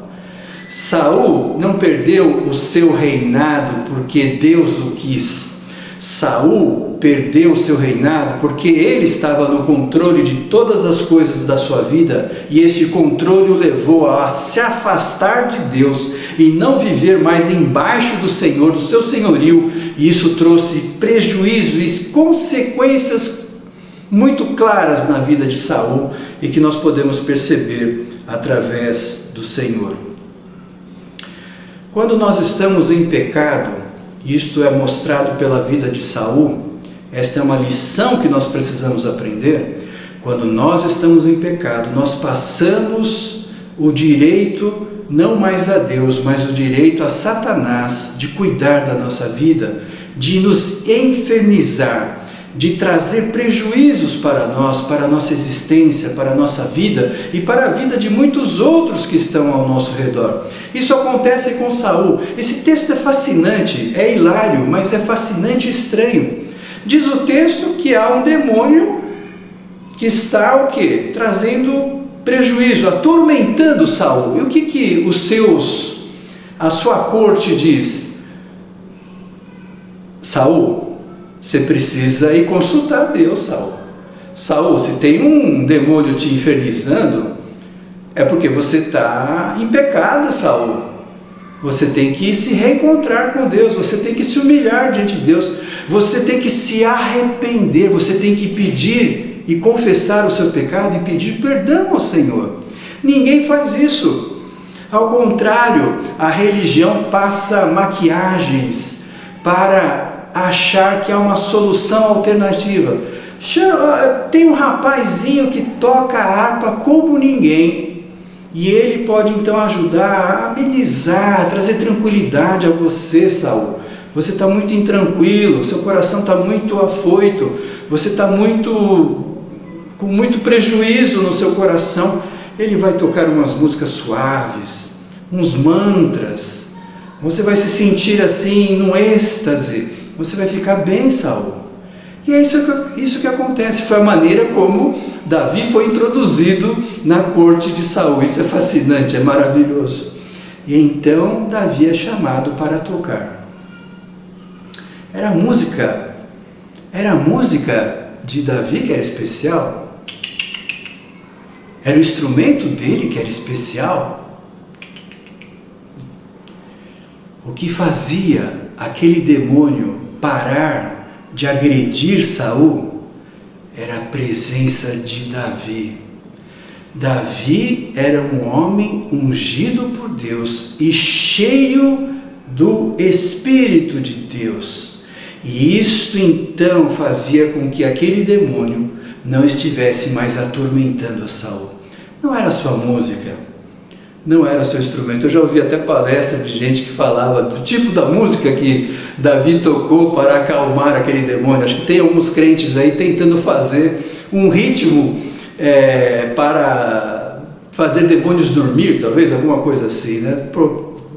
Saul não perdeu o seu reinado porque Deus o quis. Saul perdeu o seu reinado porque ele estava no controle de todas as coisas da sua vida, e esse controle o levou a se afastar de Deus e não viver mais embaixo do Senhor, do seu senhorio, e isso trouxe prejuízo e consequências muito claras na vida de Saul, e que nós podemos perceber através do Senhor. Quando nós estamos em pecado, isto é mostrado pela vida de Saul, esta é uma lição que nós precisamos aprender. Quando nós estamos em pecado, nós passamos o direito, não mais a Deus, mas o direito a Satanás de cuidar da nossa vida, de nos infernizar, de trazer prejuízos para nós, para a nossa existência, para a nossa vida e para a vida de muitos outros que estão ao nosso redor. Isso acontece com Saul. Esse texto é fascinante, é hilário, mas é fascinante e estranho. Diz o texto que há um demônio que está o quê? Trazendo prejuízo, atormentando Saul. E o que a sua corte diz? Saul, você precisa ir consultar Deus, Saul. Saul, se tem um demônio te infernizando, é porque você está em pecado, Saul. Você tem que se reencontrar com Deus, você tem que se humilhar diante de Deus, você tem que se arrepender, você tem que pedir e confessar o seu pecado e pedir perdão ao Senhor. Ninguém faz isso. Ao contrário, a religião passa maquiagens para achar que há uma solução alternativa. Tem um rapazinho que toca a harpa como ninguém, e ele pode então ajudar a amenizar, a trazer tranquilidade a você, Saul. Você está muito intranquilo, seu coração está muito afoito, você está com muito prejuízo no seu coração. Ele vai tocar umas músicas suaves, uns mantras, você vai se sentir assim num êxtase, você vai ficar bem, Saul. E é isso que acontece. Foi a maneira como Davi foi introduzido na corte de Saul. Isso é fascinante, é maravilhoso. E então Davi é chamado para tocar. Era a música de Davi que era especial? Era o instrumento dele que era especial? O que fazia aquele demônio parar de agredir Saul era a presença de Davi. Davi era um homem ungido por Deus e cheio do Espírito de Deus. E isto então fazia com que aquele demônio não estivesse mais atormentando a Saul. Não era sua música, não era seu instrumento. Eu já ouvi até palestra de gente que falava do tipo da música que Davi tocou para acalmar aquele demônio. Acho que tem alguns crentes aí tentando fazer um ritmo para fazer demônios dormir, talvez, alguma coisa assim, né?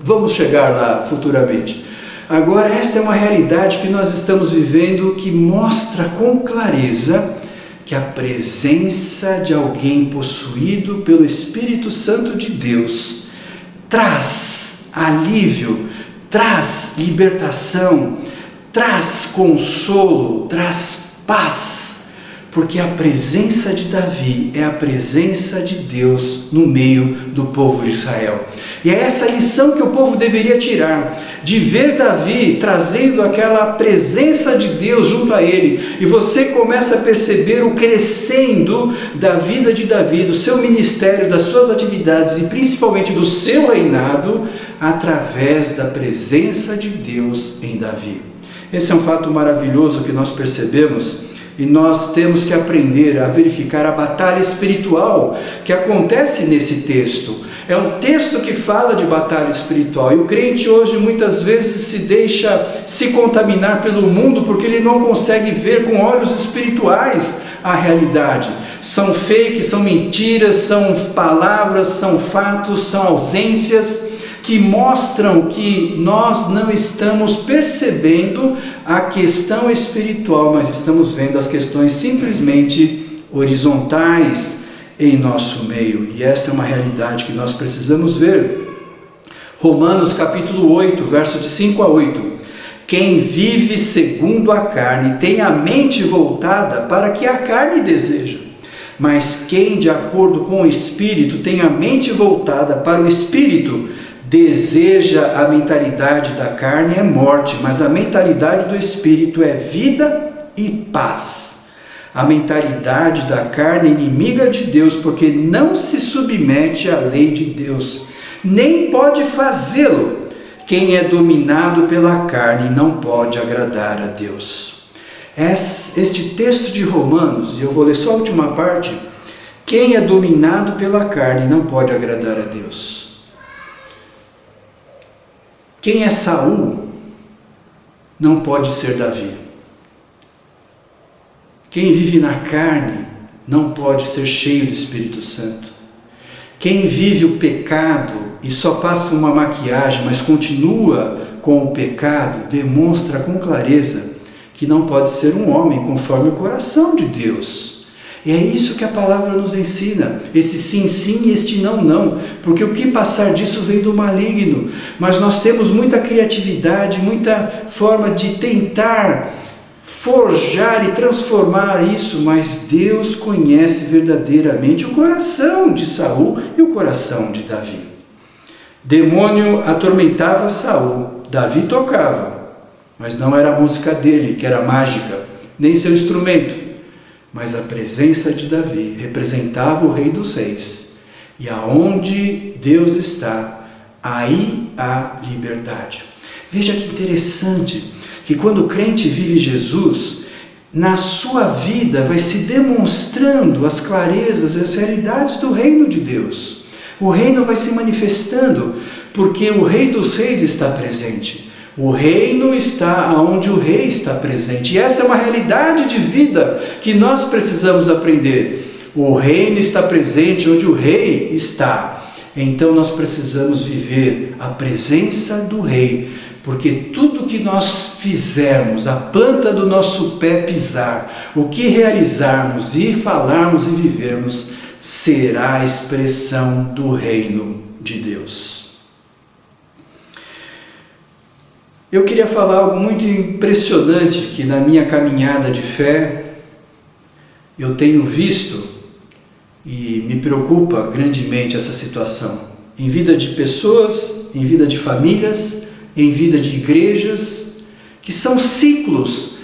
Vamos chegar lá futuramente. Agora, esta é uma realidade que nós estamos vivendo, que mostra com clareza que a presença de alguém possuído pelo Espírito Santo de Deus traz alívio, traz libertação, traz consolo, traz paz, porque a presença de Davi é a presença de Deus no meio do povo de Israel. E é essa lição que o povo deveria tirar, de ver Davi trazendo aquela presença de Deus junto a ele, e você começa a perceber o crescendo da vida de Davi, do seu ministério, das suas atividades e principalmente do seu reinado, através da presença de Deus em Davi. Esse é um fato maravilhoso que nós percebemos. E nós temos que aprender a verificar a batalha espiritual que acontece nesse texto. É um texto que fala de batalha espiritual. E o crente hoje muitas vezes se deixa se contaminar pelo mundo porque ele não consegue ver com olhos espirituais a realidade. São fakes, são mentiras, são palavras, são fatos, são ausências que mostram que nós não estamos percebendo a questão espiritual, mas estamos vendo as questões simplesmente horizontais em nosso meio. E essa é uma realidade que nós precisamos ver. Romanos capítulo 8, verso de 5 a 8. Quem vive segundo a carne tem a mente voltada para o que a carne deseja. Mas quem de acordo com o Espírito tem a mente voltada para o Espírito, deseja. A mentalidade da carne é morte, mas a mentalidade do Espírito é vida e paz. A mentalidade da carne é inimiga de Deus, porque não se submete à lei de Deus, nem pode fazê-lo. Quem é dominado pela carne não pode agradar a Deus. Este texto de Romanos, e eu vou ler só a última parte, quem é dominado pela carne não pode agradar a Deus. Quem é Saul não pode ser Davi. Quem vive na carne não pode ser cheio do Espírito Santo. Quem vive o pecado e só passa uma maquiagem, mas continua com o pecado, demonstra com clareza que não pode ser um homem conforme o coração de Deus. E é isso que a palavra nos ensina, esse sim, sim e este não, não, porque o que passar disso vem do maligno, mas nós temos muita criatividade, muita forma de tentar forjar e transformar isso, mas Deus conhece verdadeiramente o coração de Saul e o coração de Davi. Demônio atormentava Saul, Davi tocava, mas não era a música dele, que era mágica, nem seu instrumento. Mas a presença de Davi representava o Rei dos Reis. E aonde Deus está, aí há liberdade. Veja que interessante, que quando o crente vive Jesus, na sua vida vai se demonstrando as clarezas e as realidades do reino de Deus. O reino vai se manifestando, porque o Rei dos Reis está presente. O reino está onde o rei está presente. E essa é uma realidade de vida que nós precisamos aprender. O reino está presente onde o rei está. Então nós precisamos viver a presença do rei, porque tudo que nós fizermos, a planta do nosso pé pisar, o que realizarmos e falarmos e vivermos, será a expressão do reino de Deus. Eu queria falar algo muito impressionante que na minha caminhada de fé eu tenho visto e me preocupa grandemente essa situação. Em vida de pessoas, em vida de famílias, em vida de igrejas, que são ciclos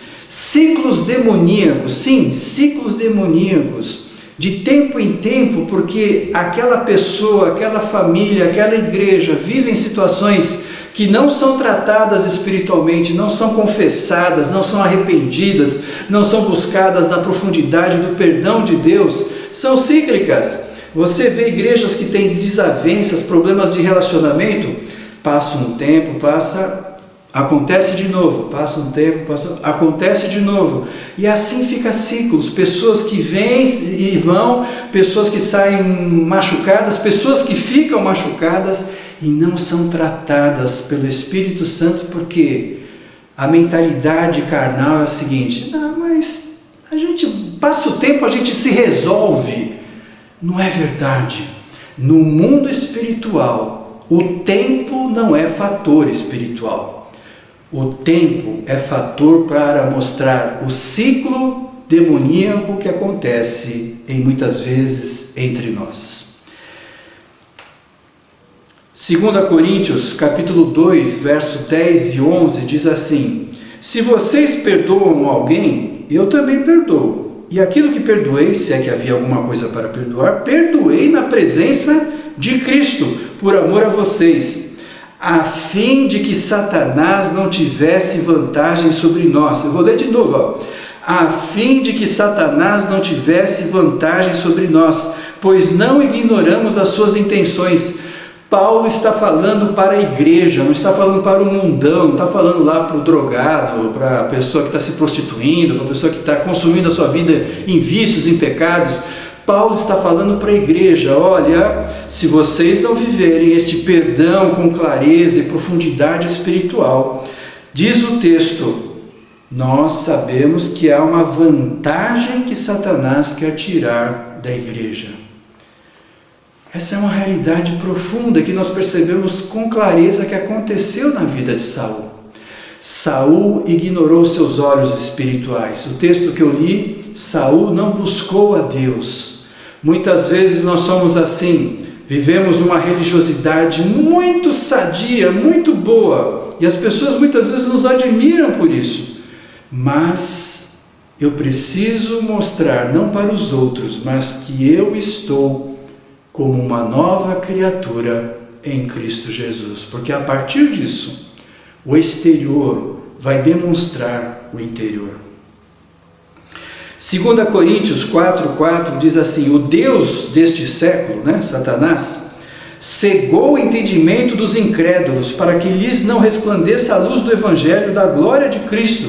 demoníacos, sim, ciclos demoníacos, de tempo em tempo, porque aquela pessoa, aquela família, aquela igreja vive em situações que não são tratadas espiritualmente, não são confessadas, não são arrependidas, não são buscadas na profundidade do perdão de Deus, são cíclicas. Você vê igrejas que têm desavenças, problemas de relacionamento, passa um tempo, acontece de novo, passa um tempo, acontece de novo. E assim fica ciclos, pessoas que vêm e vão, pessoas que saem machucadas, pessoas que ficam machucadas, e não são tratadas pelo Espírito Santo, porque a mentalidade carnal é a seguinte: não, mas a gente passa o tempo, a gente se resolve. Não é verdade. No mundo espiritual, o tempo não é fator espiritual. O tempo é fator para mostrar o ciclo demoníaco que acontece muitas vezes entre nós. 2 Coríntios, capítulo 2, verso 10 e 11, diz assim: se vocês perdoam alguém, eu também perdoo. E aquilo que perdoei, se é que havia alguma coisa para perdoar, perdoei na presença de Cristo, por amor a vocês, a fim de que Satanás não tivesse vantagem sobre nós. Eu vou ler de novo, a fim de que Satanás não tivesse vantagem sobre nós, pois não ignoramos as suas intenções. Paulo está falando para a igreja, não está falando para o mundão, não está falando lá para o drogado, para a pessoa que está se prostituindo, para a pessoa que está consumindo a sua vida em vícios, em pecados. Paulo está falando para a igreja: olha, se vocês não viverem este perdão com clareza e profundidade espiritual, diz o texto, nós sabemos que há uma vantagem que Satanás quer tirar da igreja. Essa é uma realidade profunda que nós percebemos com clareza que aconteceu na vida de Saul. Saul ignorou seus olhos espirituais. O texto que eu li, Saul não buscou a Deus. Muitas vezes nós somos assim, vivemos uma religiosidade muito sadia, muito boa, e as pessoas muitas vezes nos admiram por isso. Mas eu preciso mostrar, não para os outros, mas que eu estou como uma nova criatura em Cristo Jesus. Porque a partir disso, o exterior vai demonstrar o interior. 2 Coríntios 4,4 diz assim: o Deus deste século, Satanás, cegou o entendimento dos incrédulos para que lhes não resplandeça a luz do Evangelho da glória de Cristo.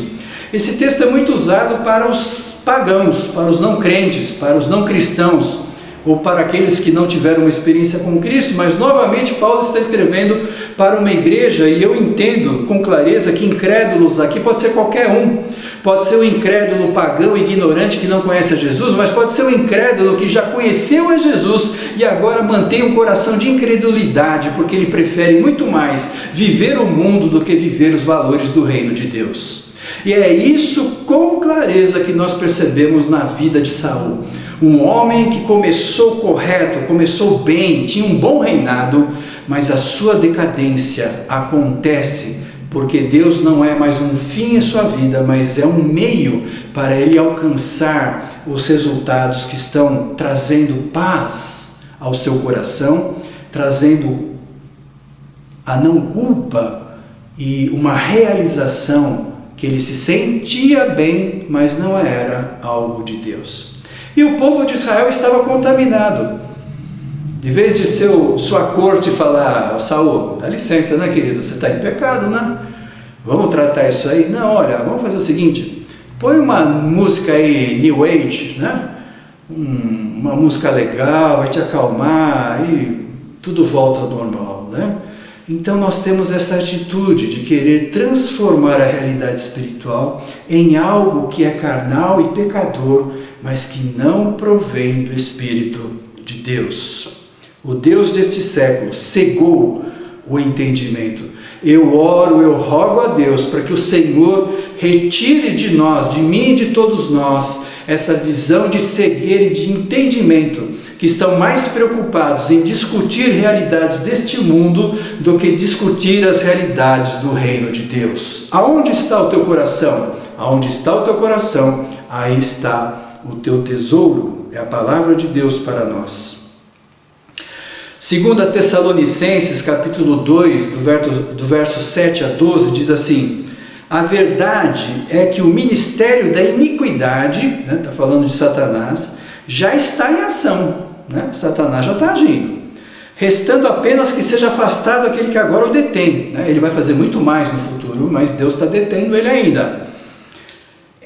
Esse texto é muito usado para os pagãos, para os não crentes, para os não cristãos, ou para aqueles que não tiveram uma experiência com Cristo, mas novamente Paulo está escrevendo para uma igreja, e eu entendo com clareza que incrédulos aqui pode ser qualquer um. Pode ser um incrédulo pagão, ignorante, que não conhece a Jesus, mas pode ser um incrédulo que já conheceu a Jesus e agora mantém um coração de incredulidade, porque ele prefere muito mais viver o mundo do que viver os valores do reino de Deus. E é isso com clareza que nós percebemos na vida de Saul. Um homem que começou correto, começou bem, tinha um bom reinado, mas a sua decadência acontece porque Deus não é mais um fim em sua vida, mas é um meio para ele alcançar os resultados que estão trazendo paz ao seu coração, trazendo a não culpa e uma realização que ele se sentia bem, mas não era algo de Deus. E o povo de Israel estava contaminado. De vez de sua corte falar: Saul, dá licença, querido? Você está em pecado, Vamos tratar isso aí? Não, olha, vamos fazer o seguinte: põe uma música aí, New Age, uma música legal, vai te acalmar e tudo volta ao normal, Então nós temos essa atitude de querer transformar a realidade espiritual em algo que é carnal e pecador, mas que não provém do Espírito de Deus. O Deus deste século cegou o entendimento. Eu oro, eu rogo a Deus para que o Senhor retire de nós, de mim e de todos nós, essa visão de cegueira e de entendimento, que estão mais preocupados em discutir realidades deste mundo do que discutir as realidades do reino de Deus. Aonde está o teu coração? Aonde está o teu coração, aí está o teu tesouro. É a palavra de Deus para nós. 2 Tessalonicenses, capítulo 2, do verso 7 a 12, diz assim: a verdade é que o ministério da iniquidade, está falando de Satanás, já está em ação, Satanás já está agindo, restando apenas que seja afastado aquele que agora o detém, ele vai fazer muito mais no futuro, mas Deus está detendo ele ainda.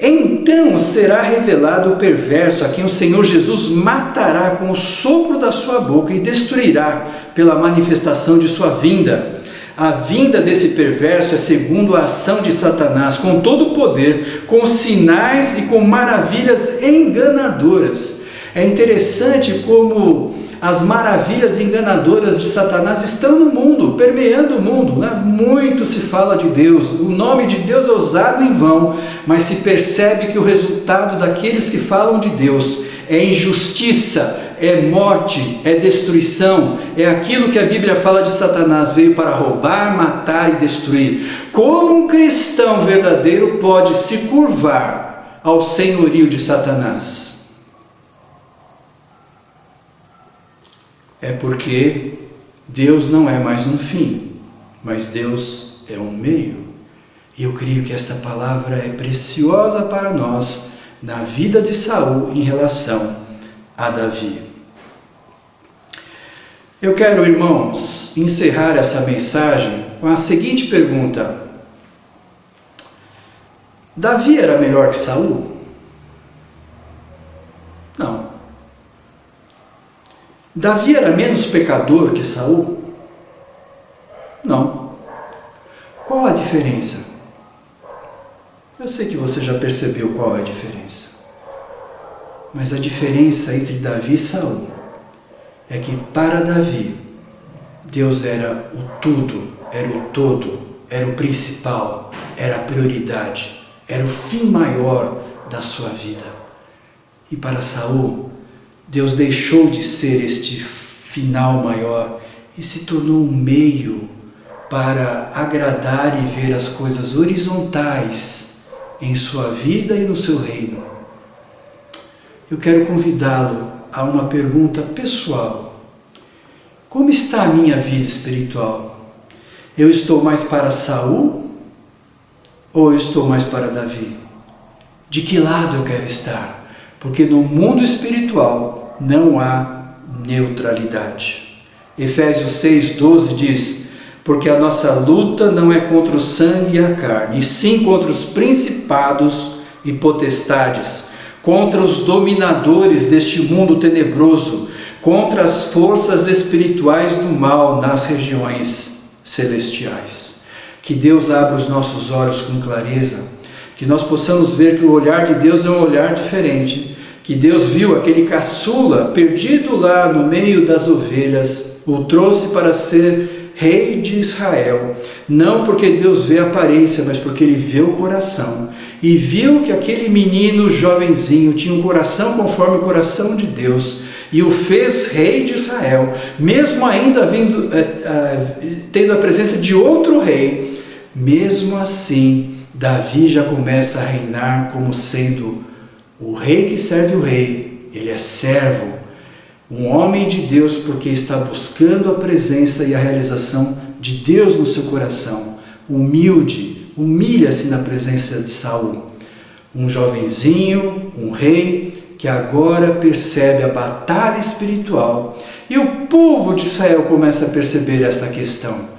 Então será revelado o perverso, a quem o Senhor Jesus matará com o sopro da sua boca e destruirá pela manifestação de sua vinda. A vinda desse perverso é segundo a ação de Satanás, com todo o poder, com sinais e com maravilhas enganadoras. É interessante como as maravilhas enganadoras de Satanás estão no mundo, permeando o mundo, Muito se fala de Deus, o nome de Deus é usado em vão, mas se percebe que o resultado daqueles que falam de Deus é injustiça, é morte, é destruição, é aquilo que a Bíblia fala de Satanás: veio para roubar, matar e destruir. Como um cristão verdadeiro pode se curvar ao senhorio de Satanás? É porque Deus não é mais um fim, mas Deus é um meio. E eu creio que esta palavra é preciosa para nós na vida de Saul em relação a Davi. Eu quero, irmãos, encerrar essa mensagem com a seguinte pergunta: Davi era melhor que Saul? Não. Davi era menos pecador que Saul? Não. Qual a diferença? Eu sei que você já percebeu qual é a diferença. Mas a diferença entre Davi e Saul é que para Davi, Deus era o tudo, era o todo, era o principal, era a prioridade, era o fim maior da sua vida. E para Saul, Deus deixou de ser este final maior e se tornou um meio para agradar e ver as coisas horizontais em sua vida e no seu reino. Eu quero convidá-lo a uma pergunta pessoal: como está a minha vida espiritual? Eu estou mais para Saul ou eu estou mais para Davi? De que lado eu quero estar? porque no mundo espiritual não há neutralidade. Efésios 6,12 diz: porque a nossa luta não é contra o sangue e a carne, e sim contra os principados e potestades, contra os dominadores deste mundo tenebroso, contra as forças espirituais do mal nas regiões celestiais. Que Deus abra os nossos olhos com clareza, que nós possamos ver que o olhar de Deus é um olhar diferente, que Deus viu aquele caçula perdido lá no meio das ovelhas, o trouxe para ser rei de Israel, não porque Deus vê a aparência, mas porque Ele vê o coração, e viu que aquele menino jovenzinho tinha um coração conforme o coração de Deus, e o fez rei de Israel, mesmo ainda tendo a presença de outro rei. Mesmo assim, Davi já começa a reinar como sendo o rei que serve o rei. Ele é servo, um homem de Deus, porque está buscando a presença e a realização de Deus no seu coração. Humilde, humilha-se na presença de Saul. Um jovenzinho, um rei, que agora percebe a batalha espiritual. E o povo de Israel começa a perceber essa questão.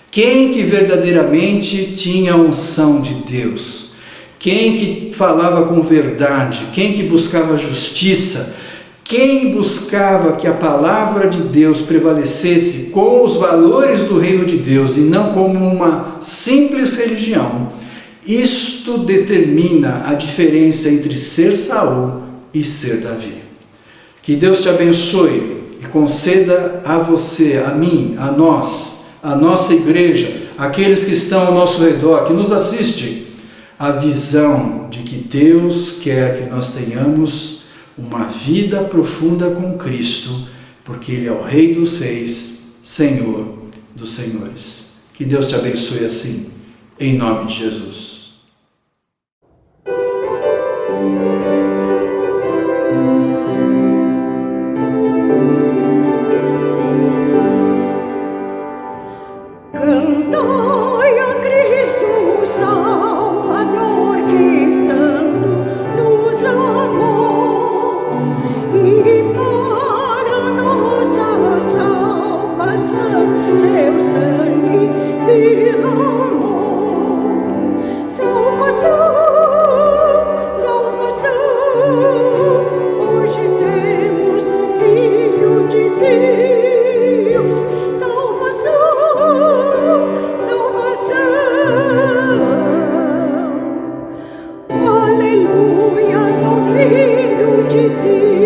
Quem que verdadeiramente tinha a unção de Deus? Quem que falava com verdade? Quem que buscava justiça? Quem buscava que a palavra de Deus prevalecesse com os valores do reino de Deus e não como uma simples religião? Isto determina a diferença entre ser Saul e ser Davi. Que Deus te abençoe e conceda a você, a mim, a nós, a nossa igreja, aqueles que estão ao nosso redor, que nos assistem, a visão de que Deus quer que nós tenhamos uma vida profunda com Cristo, porque Ele é o Rei dos Reis, Senhor dos Senhores. Que Deus te abençoe assim, em nome de Jesus. Cantai a Cristo Salvador, que tanto nos amou, e para nossa salvação seu sangue derramou. Salvação, salvação, hoje temos no Filho de Deus. Aleluias ao Filho de Deus.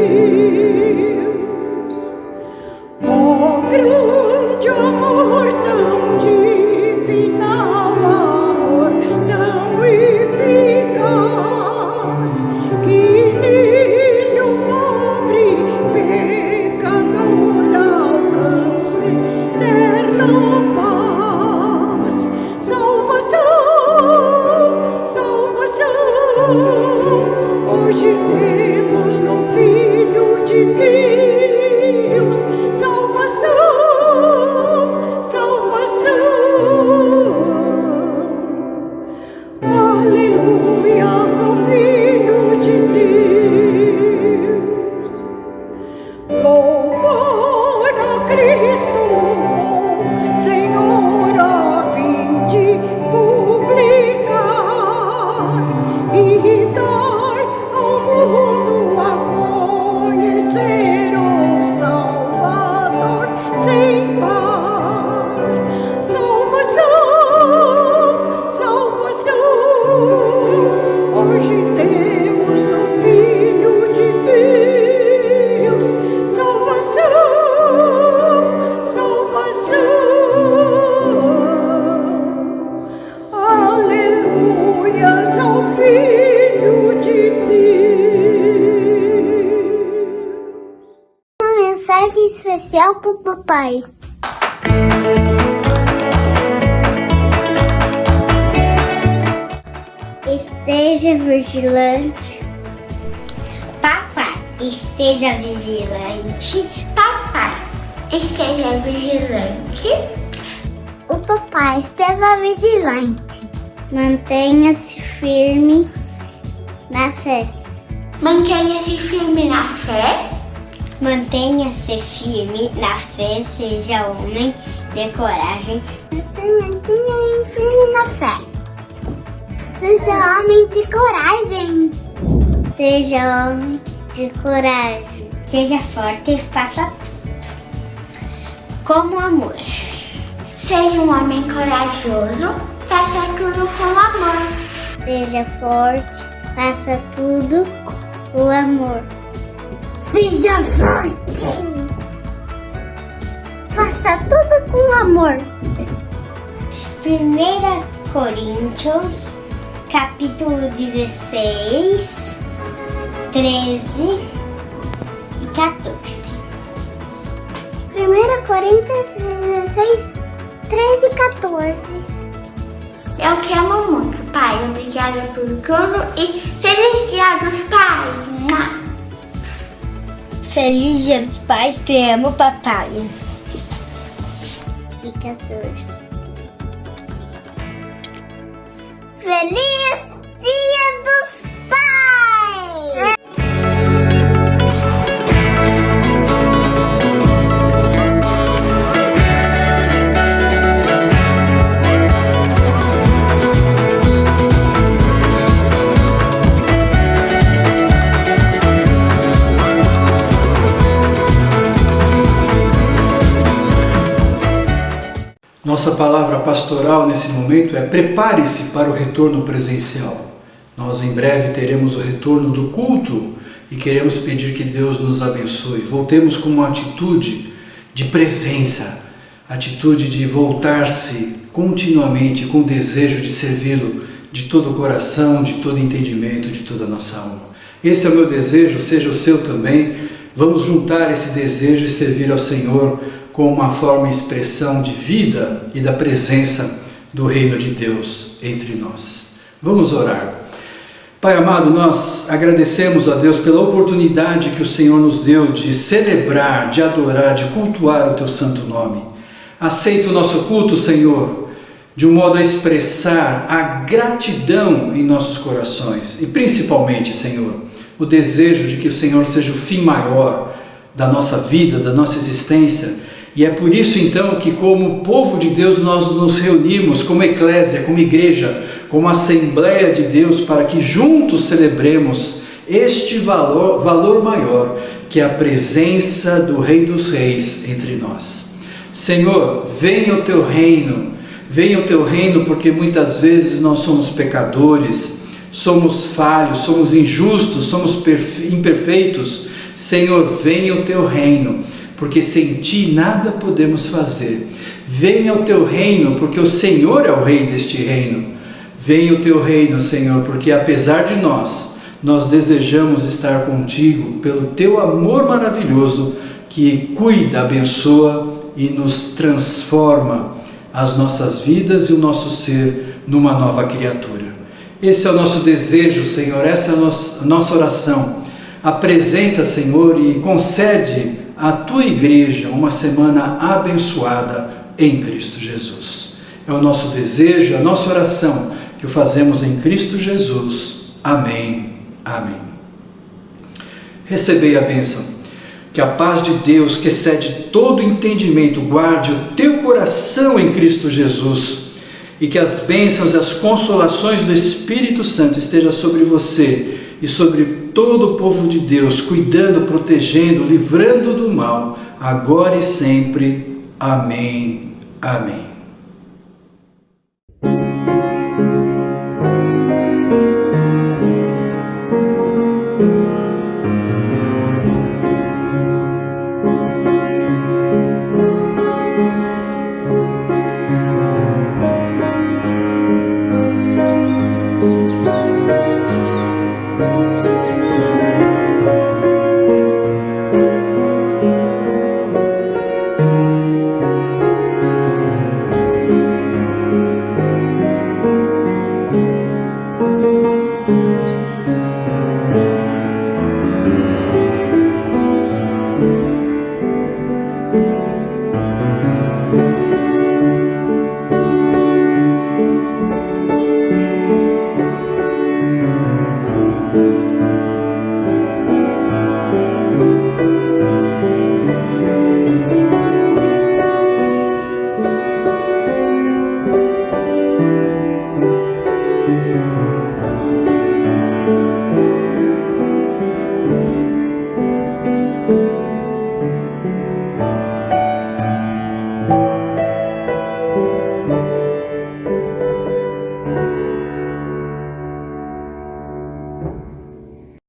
Oh, grande amor, tão divinal, amor tão eficaz, que nele o pobre pecador alcance eterna paz. Salvação, hoje temos no Filho de Deus. Salvação, salvação, aleluia ao Filho de Deus. Louvor a Cristo, bom Senhor, a vinde publicar e dai ao mundo a conhecer o Salvador sem par. Salvação, salvação, hoje temos no Filho de Deus. Salvação, salvação, aleluias ao Filho de Deus. Uma mensagem especial para o papai. Esteja vigilante. Papai, esteja vigilante. Papai, esteja vigilante. O papai estava vigilante. Mantenha-se firme na fé. Mantenha-se firme na fé. Mantenha-se firme na fé, seja homem de coragem. Mantenha firme na fé. Seja homem de coragem. Seja homem de coragem. Seja forte e faça tudo como amor. Seja um homem corajoso, faça tudo com amor. Seja forte, faça tudo com amor. Seja forte, faça tudo com amor. 1 Coríntios, capítulo 16, 13 e 14. 1 Coríntios 16, 13 e 14. Eu te amo muito, Pai. Obrigada por tudo e feliz dia dos pais. Feliz dia dos pais, te amo, papai. E 14. Feliz Dia dos Pais! Nossa palavra pastoral nesse momento é: prepare-se para o retorno presencial. Nós em breve teremos o retorno do culto e queremos pedir que Deus nos abençoe. Voltemos com uma atitude de presença, atitude de voltar-se continuamente com o desejo de servi-lo de todo o coração, de todo entendimento, de toda a nossa alma. Esse é o meu desejo, seja o seu também. Vamos juntar esse desejo e servir ao Senhor com uma forma e expressão de vida e da presença do reino de Deus entre nós. Vamos orar. Pai amado, nós agradecemos a Deus pela oportunidade que o Senhor nos deu de celebrar, de adorar, de cultuar o Teu santo nome. Aceita o nosso culto, Senhor, de um modo a expressar a gratidão em nossos corações e principalmente, Senhor, o desejo de que o Senhor seja o fim maior da nossa vida, da nossa existência. E é por isso então que, como povo de Deus, nós nos reunimos como eclésia, como igreja, como Assembleia de Deus, para que juntos celebremos este valor maior, que é a presença do Rei dos Reis entre nós. Senhor, venha o Teu reino, porque muitas vezes nós somos pecadores, somos falhos, somos injustos, somos imperfeitos. Senhor, venha o Teu reino, porque sem Ti nada podemos fazer. Venha o Teu reino, porque o Senhor é o Rei deste reino. Venha o Teu reino, Senhor, porque apesar de nós desejamos estar contigo pelo Teu amor maravilhoso que cuida, abençoa e nos transforma as nossas vidas e o nosso ser numa nova criatura. Esse é o nosso desejo, Senhor, essa é a nossa oração. Apresenta, Senhor, e concede à Tua igreja uma semana abençoada em Cristo Jesus. É o nosso desejo, a nossa oração, que o fazemos em Cristo Jesus. Amém. Amém. Recebei a bênção. Que a paz de Deus, que excede todo entendimento, guarde o teu coração em Cristo Jesus, e que as bênçãos e as consolações do Espírito Santo estejam sobre você e sobre todo o povo de Deus, cuidando, protegendo, livrando do mal, agora e sempre. Amém. Amém.